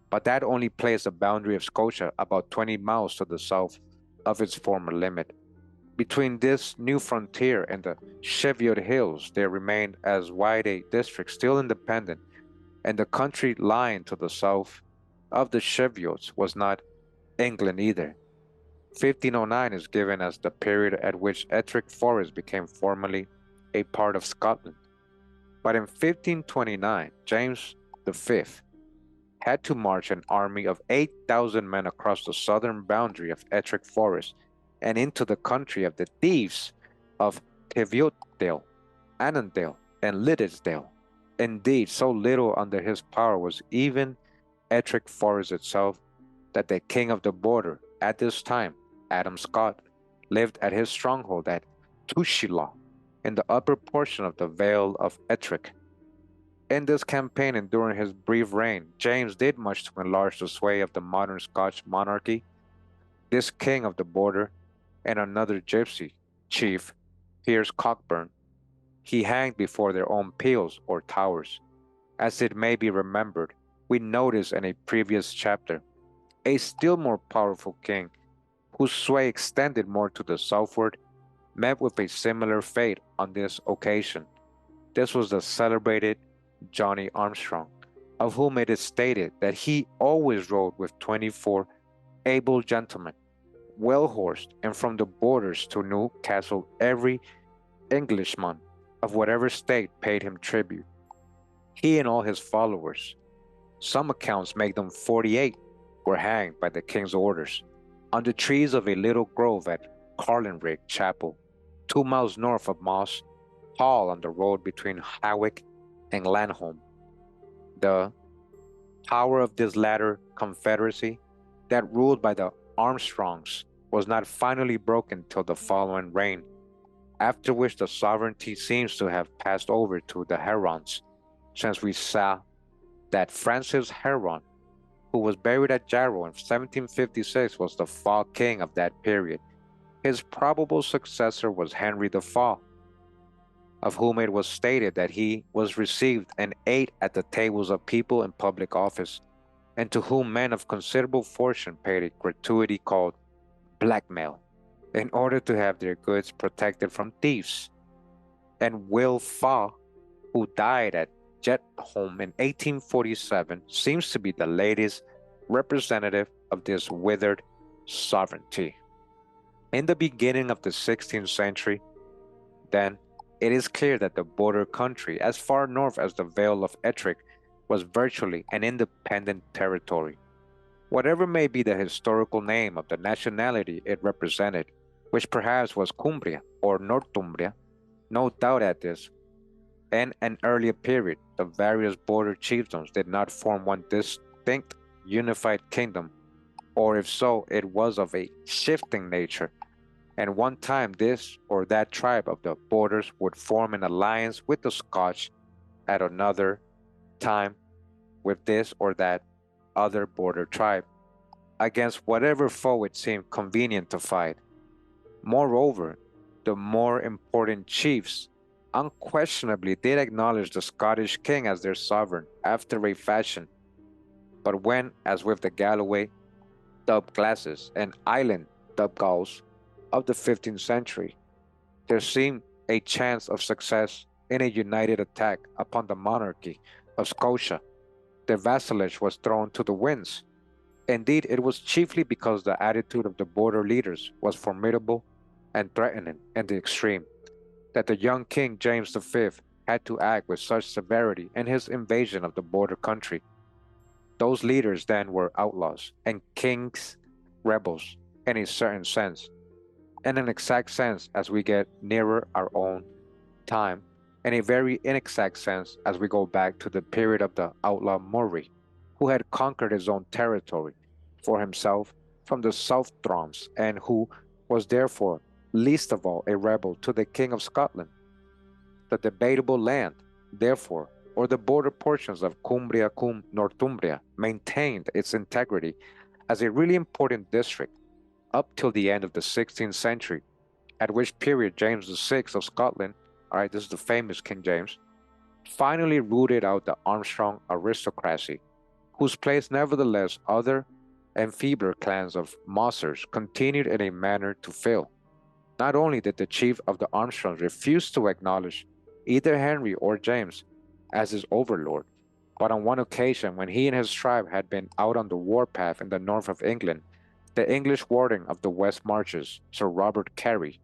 But that only placed the boundary of Scotia about 20 miles to the south of its former limit. Between this new frontier and the Cheviot Hills, there remained as wide a district still independent, and the country lying to the south of the Cheviots was not England either. 1509 is given as the period at which Ettrick Forest became formally a part of Scotland. But in 1529, James V had to march an army of 8,000 men across the southern boundary of Ettrick Forest and into the country of the thieves of Teviotdale, Annandale, and Liddesdale. Indeed, so little under his power was even Ettrick Forest itself that the king of the border at this time, Adam Scott, lived at his stronghold at Tushila in the upper portion of the Vale of Ettrick. In this campaign and during his brief reign, James did much to enlarge the sway of the modern Scotch monarchy. This king of the border and another gypsy chief, Piers Cockburn, he hanged before their own peals or towers. As it may be remembered, we noticed in a previous chapter, a still more powerful king whose sway extended more to the southward, met with a similar fate on this occasion. This was the celebrated Johnny Armstrong, of whom it is stated that he always rode with 24 able gentlemen, well horsed, and from the borders to Newcastle every Englishman of whatever state paid him tribute. He and all his followers, some accounts make them 48, were hanged by the king's orders on the trees of a little grove at Carlinrigg Chapel, 2 miles north of Moss Hall on the road between Hawick and Lanholm. The power of this latter confederacy, that ruled by the Armstrongs, was not finally broken till the following reign, after which the sovereignty seems to have passed over to the Herons, since we saw that Francis Heron, who was buried at Jarrow in 1756, was the fall king of that period. His probable successor was Henry the Fall, of whom it was stated that he was received and ate at the tables of people in public office, and to whom men of considerable fortune paid a gratuity called blackmail, in order to have their goods protected from thieves. And Will Faw, who died at Jetholm in 1847, seems to be the latest representative of this withered sovereignty. In the beginning of the 16th century, then, it is clear that the border country, as far north as the Vale of Ettrick, was virtually an independent territory. Whatever may be the historical name of the nationality it represented, which perhaps was Cumbria or Northumbria, no doubt at this, in an earlier period, the various border chiefdoms did not form one distinct unified kingdom, or if so, it was of a shifting nature, and one time this or that tribe of the borders would form an alliance with the Scotch, at another time with this or that other border tribe, against whatever foe it seemed convenient to fight. Moreover, the more important chiefs unquestionably did acknowledge the Scottish king as their sovereign after a fashion, but when, as with the Galloway Douglases and Island Dougals of the 15th century, there seemed a chance of success in a united attack upon the monarchy of Scotia, their vassalage was thrown to the winds. Indeed, it was chiefly because the attitude of the border leaders was formidable and threatening in the extreme, that the young King James V had to act with such severity in his invasion of the border country. Those leaders then were outlaws and kings rebels in a certain sense, in an exact sense as we get nearer our own time, in a very inexact sense as we go back to the period of the outlaw Murray, who had conquered his own territory for himself from the South Drums, and who was therefore least of all a rebel to the King of Scotland. The debatable land, therefore, or the border portions of Cumbria cum Northumbria, maintained its integrity as a really important district up till the end of the 16th century, at which period James VI of Scotland, this is the famous King James, finally rooted out the Armstrong aristocracy, whose place nevertheless other and feebler clans of Mossers continued in a manner to fill. Not only did the chief of the Armstrongs refuse to acknowledge either Henry or James as his overlord, but on one occasion when he and his tribe had been out on the warpath in the north of England, the English warden of the West Marches, Sir Robert Carey,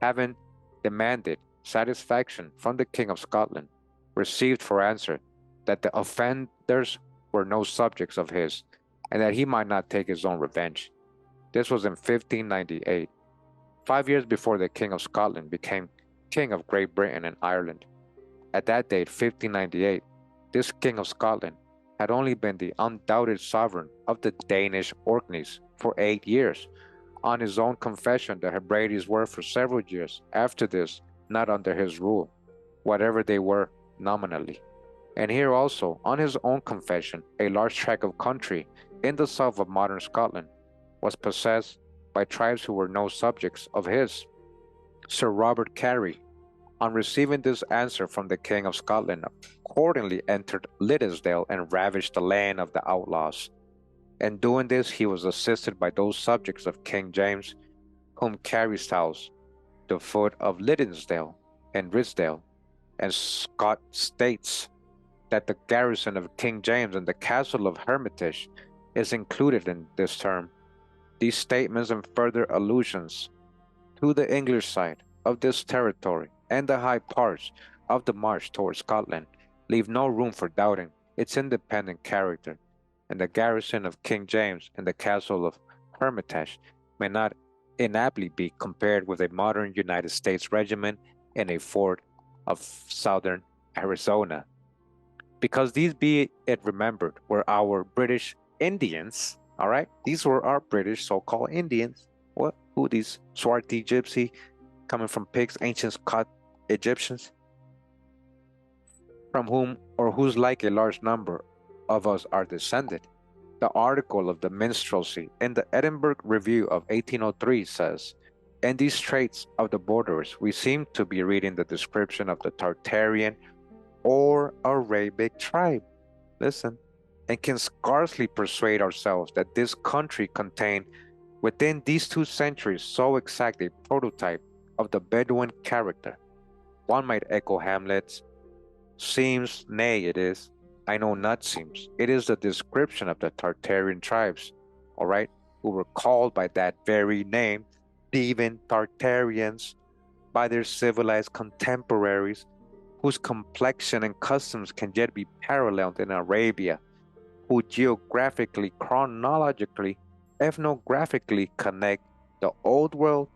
having demanded satisfaction from the King of Scotland, received for answer that the offenders were no subjects of his, and that he might not take his own revenge. This was in 1598, 5 years before the King of Scotland became King of Great Britain and Ireland. At that date, 1598, this King of Scotland had only been the undoubted sovereign of the Danish Orkneys for 8 years. On his own confession, the Hebrides were for several years after this not under his rule, whatever they were nominally. And here also, on his own confession, a large tract of country in the south of modern Scotland was possessed by tribes who were no subjects of his. Sir Robert Carey, on receiving this answer from the King of Scotland, accordingly entered Liddesdale and ravaged the land of the outlaws. In doing this, he was assisted by those subjects of King James, whom Carystales, the foot of Liddesdale and Risdale, and Scott states that the garrison of King James and the castle of Hermitage is included in this term. These statements and further allusions to the English side of this territory and the high parts of the march towards Scotland leave no room for doubting its independent character, and the garrison of King James and the castle of Hermitage may not inaptly be compared with a modern United States regiment in a fort of southern Arizona. Because these, be it remembered, were our British Indians, all right? These were our British so-called Indians. What? Who these swarthy gypsy coming from pigs, ancient Scot Egyptians, from whom or whose like a large number of us are descended. The article of the minstrelsy in the Edinburgh Review of 1803 says, in these traits of the borderers, we seem to be reading the description of the Tartarian or Arabic tribe. Listen, and can scarcely persuade ourselves that this country contained within these 2 centuries so exact a prototype of the Bedouin character. One might echo Hamlet's, seems, nay, it is, I know not seems, it is the description of the Tartarian tribes, all right, who were called by that very name, Theban Tartarians, by their civilized contemporaries, whose complexion and customs can yet be paralleled in Arabia, who geographically, chronologically, ethnographically connect the old world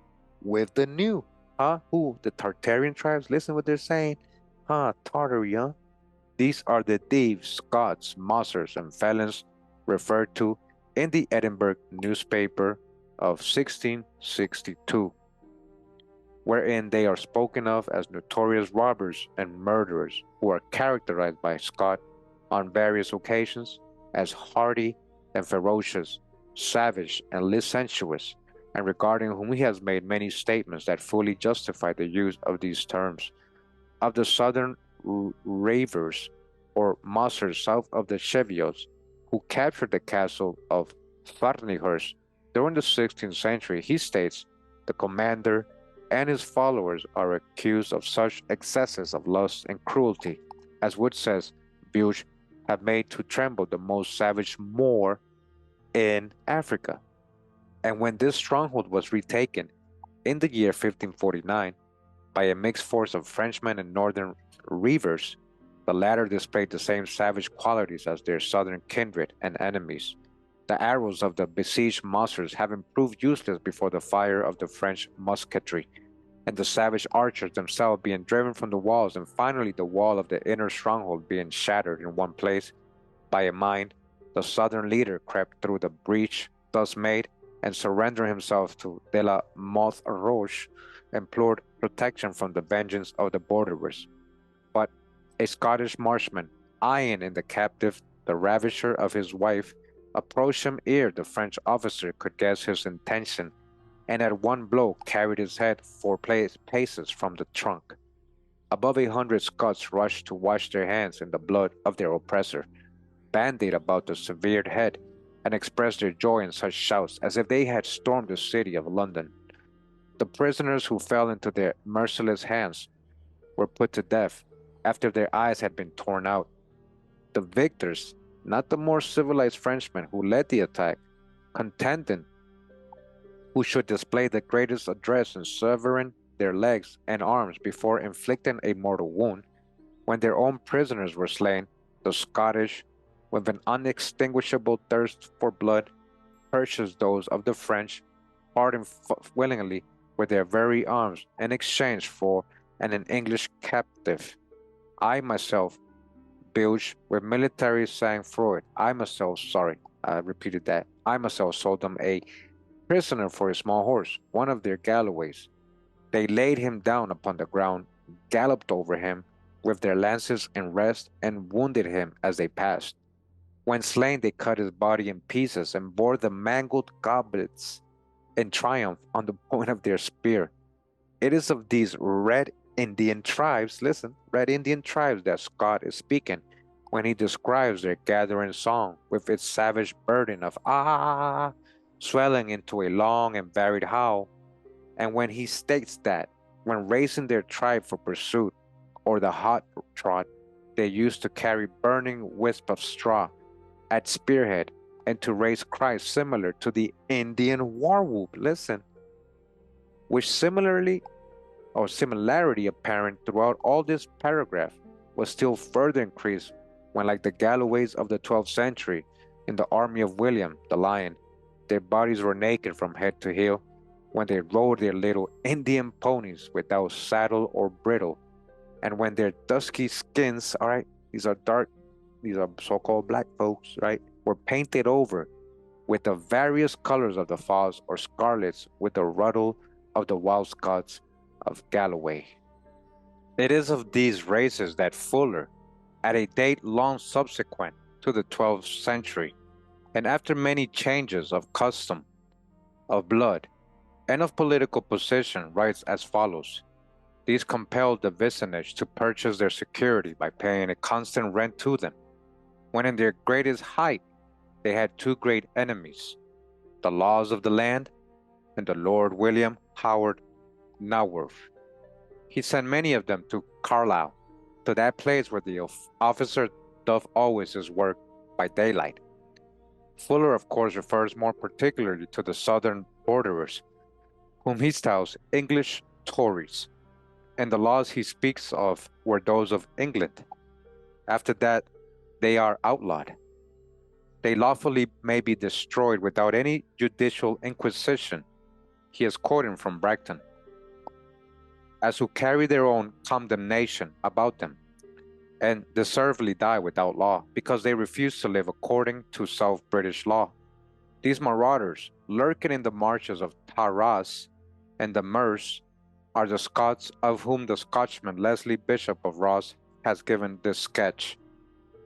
with the new. Huh? Who? The Tartarian tribes? Listen what they're saying. Huh? Tartary, huh? These are the thieves, Scots, mossers, and felons referred to in the Edinburgh newspaper of 1662, wherein they are spoken of as notorious robbers and murderers, who are characterized by Scott on various occasions as hardy and ferocious, savage and licentious, and regarding whom he has made many statements that fully justify the use of these terms. Of the southern ravers or mossers south of the Cheviots, who captured the castle of Farnihurst during the 16th century, he states the commander and his followers are accused of such excesses of lust and cruelty as Wood says Buch have made to tremble the most savage Moor in Africa. And when this stronghold was retaken in the year 1549 by a mixed force of Frenchmen and northern reivers, the latter displayed the same savage qualities as their southern kindred and enemies, the arrows of the besieged mossers having proved useless before the fire of the French musketry, and the savage archers themselves being driven from the walls, and finally the wall of the inner stronghold being shattered in one place by a mine. The southern leader crept through the breach thus made, and surrendering himself to de la Motte Roche, implored protection from the vengeance of the borderers. But a Scottish marshman, eyeing in the captive the ravisher of his wife, approached him ere the French officer could guess his intention, and at one blow carried his head 4 paces from the trunk. Above 100 Scots rushed to wash their hands in the blood of their oppressor, bandied about the severed head, and expressed their joy in such shouts as if they had stormed the city of London. The prisoners who fell into their merciless hands were put to death after their eyes had been torn out. The victors, not the more civilized Frenchmen who led the attack, contending who should display the greatest address in severing their legs and arms before inflicting a mortal wound, when their own prisoners were slain, the Scottish, with an unextinguishable thirst for blood, purchased those of the French, parting willingly with their very arms in exchange for an English captive. I myself, Bilge, with military sang-froid, I repeated that, I myself sold them a prisoner for a small horse, one of their galloways. They laid him down upon the ground, galloped over him with their lances in rest, and wounded him as they passed. When slain, they cut his body in pieces and bore the mangled goblets in triumph on the point of their spear. It is of these red Indian tribes, listen, red Indian tribes that Scott is speaking, when he describes their gathering song with its savage burden of ah, swelling into a long and varied howl, and when he states that, when raising their tribe for pursuit, or the hot trot, they used to carry burning wisp of straw at spearhead and to raise cries similar to the Indian war whoop, listen, which similarity apparent throughout all this paragraph was still further increased when, like the Galloways of the 12th century in the army of William the Lion, their bodies were naked from head to heel when they rode their little Indian ponies without saddle or bridle, and when their dusky skins, all right, these are so-called black folks, right, were painted over with the various colors of the fawns or scarlets with the ruddle of the wild Scots of Galloway. It is of these races that Fuller, at a date long subsequent to the 12th century, and after many changes of custom, of blood, and of political position, writes as follows. These compelled the vicinage to purchase their security by paying a constant rent to them. When in their greatest height, they had two great enemies, the laws of the land and the Lord William Howard Naworth. He sent many of them to Carlisle, to that place where the officer doth always his work by daylight. Fuller, of course, refers more particularly to the southern borderers, whom he styles English Tories, and the laws he speaks of were those of England. After that, they are outlawed. They lawfully may be destroyed without any judicial inquisition. He is quoting from Bragton. As who carry their own condemnation about them, and deservedly die without law, because they refuse to live according to South British law. These marauders, lurking in the marshes of Taras and the Merse, are the Scots of whom the Scotchman Leslie Bishop of Ross has given this sketch.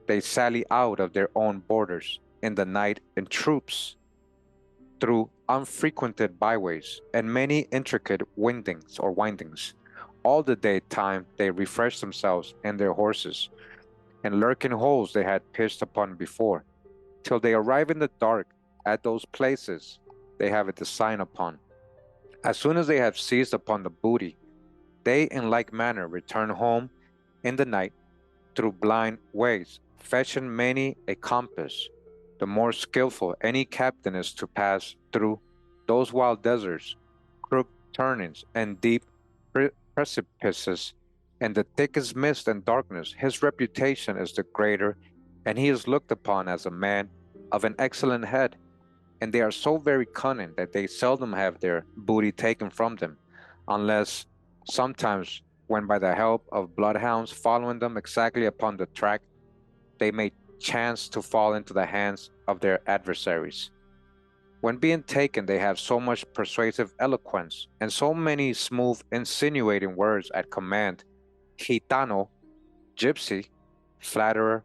They sally out of their own borders in the night in troops, through unfrequented byways and many intricate windings. All the daytime they refresh themselves and their horses, and lurk in holes they had pitched upon before, till they arrive in the dark at those places they have a design upon. As soon as they have seized upon the booty, they in like manner return home in the night through blind ways, fetching many a compass. The more skilful any captain is to pass through those wild deserts, crooked turnings, and deep precipices, and the thickest mist and darkness, his reputation is the greater, and he is looked upon as a man of an excellent head. And they are so very cunning that they seldom have their booty taken from them, unless sometimes, when by the help of bloodhounds following them exactly upon the track, they may chance to fall into the hands of their adversaries. When being taken, they have so much persuasive eloquence, and so many smooth, insinuating words at command, gitano, gypsy, flatterer,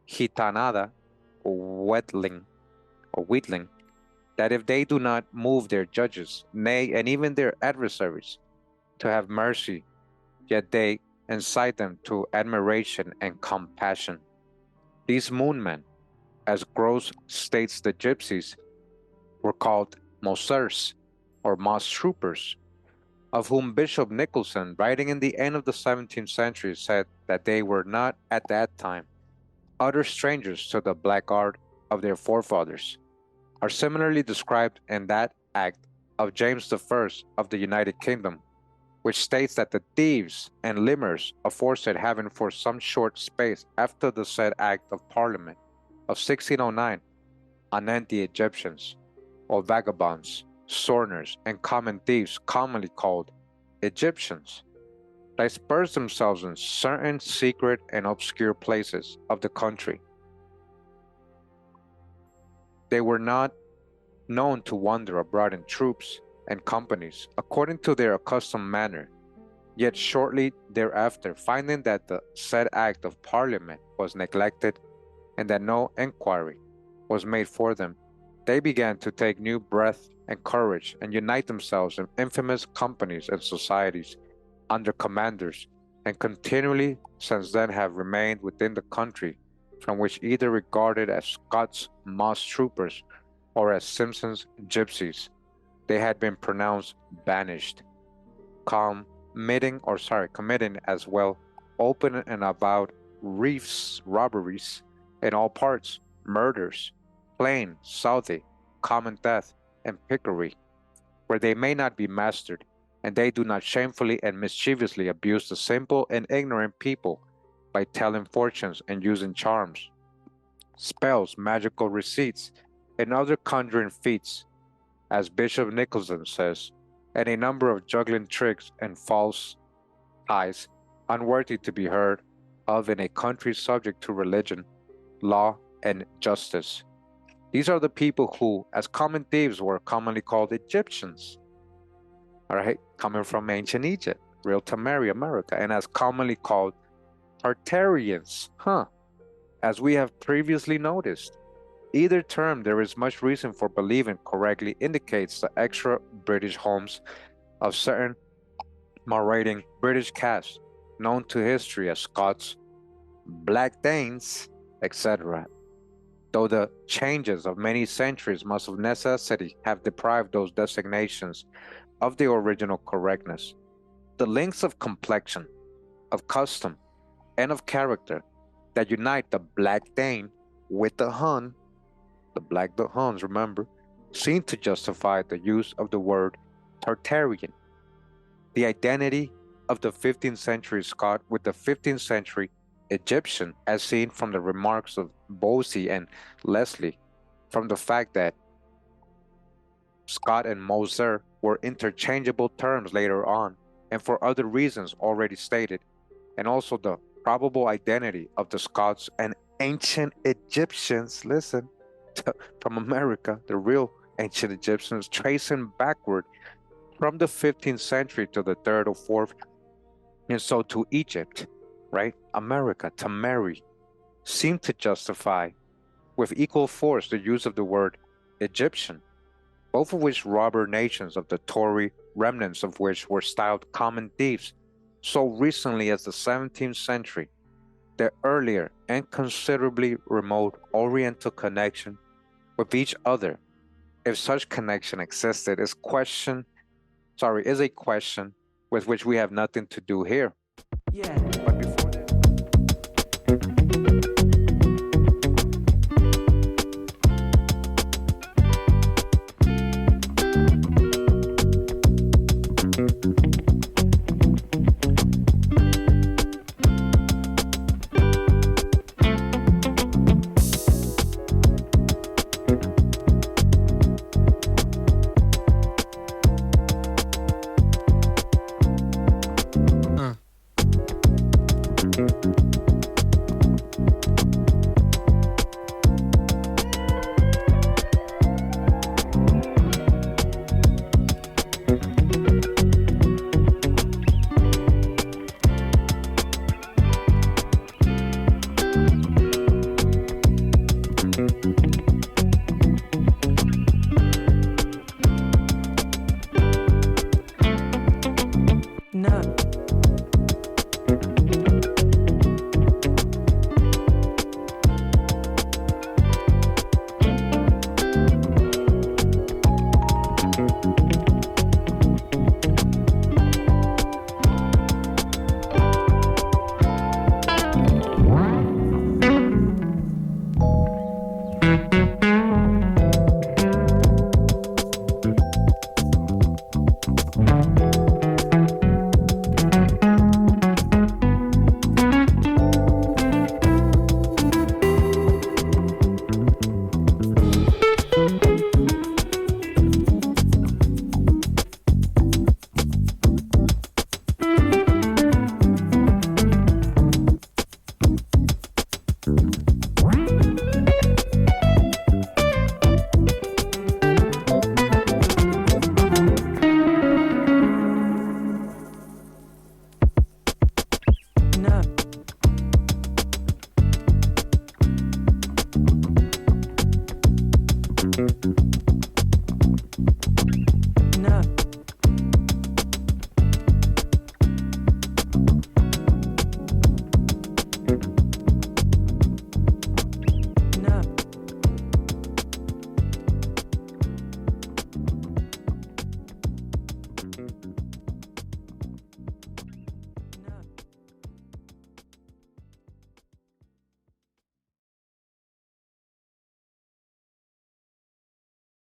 gitanada, or wheatling, that if they do not move their judges, nay, and even their adversaries, to have mercy, yet they incite them to admiration and compassion. These moonmen, as Gross states the gypsies, were called Mosers, or moss troopers, of whom Bishop Nicholson, writing in the end of the 17th century, said that they were not at that time utter strangers to the black art of their forefathers, are similarly described in that act of James I of the United Kingdom, which states that the thieves and limners aforesaid having for some short space after the said act of Parliament of 1609 anent the Egyptians, or vagabonds, sorners, and common thieves commonly called Egyptians, dispersed themselves in certain secret and obscure places of the country. They were not known to wander abroad in troops and companies according to their accustomed manner, yet shortly thereafter, finding that the said act of Parliament was neglected and that no enquiry was made for them, they began to take new breath and courage and unite themselves in infamous companies and societies under commanders, and continually since then have remained within the country from which either regarded as Scots moss troopers or as Simpson's gypsies, they had been pronounced banished, committing as well open and avowed reefs robberies in all parts, murders, plain, southey, common death, and pickery, where they may not be mastered, and they do not shamefully and mischievously abuse the simple and ignorant people by telling fortunes and using charms, spells, magical receipts, and other conjuring feats, as Bishop Nicholson says, and a number of juggling tricks and false ties, unworthy to be heard of in a country subject to religion, law, and justice. These are the people who, as common thieves, were commonly called Egyptians, all right, coming from ancient Egypt, real Tamari, America, and as commonly called Tartarians, as we have previously noticed. Either term, there is much reason for believing correctly indicates the extra British homes of certain marauding British castes known to history as Scots, Black Danes, etc. Though the changes of many centuries must of necessity have deprived those designations of their original correctness, the links of complexion, of custom, and of character that unite the Black Dane with the Hun, the Huns, remember, seem to justify the use of the word Tartarian. The identity of the 15th century Scot with the 15th century Egyptian, as seen from the remarks of Bosey and Leslie, from the fact that Scot and Moser were interchangeable terms later on, and for other reasons already stated, and also the probable identity of the Scots and ancient Egyptians, listen, from America, the real ancient Egyptians, tracing backward from the 15th century to the 3rd or 4th, and so to Egypt, right? America, Tamari, seem to justify with equal force the use of the word Egyptian, both of which robber nations of the Tory remnants of which were styled common thieves so recently as the 17th century. Their earlier and considerably remote Oriental connection with each other, if such connection existed, is a question with which we have nothing to do here. Yeah. But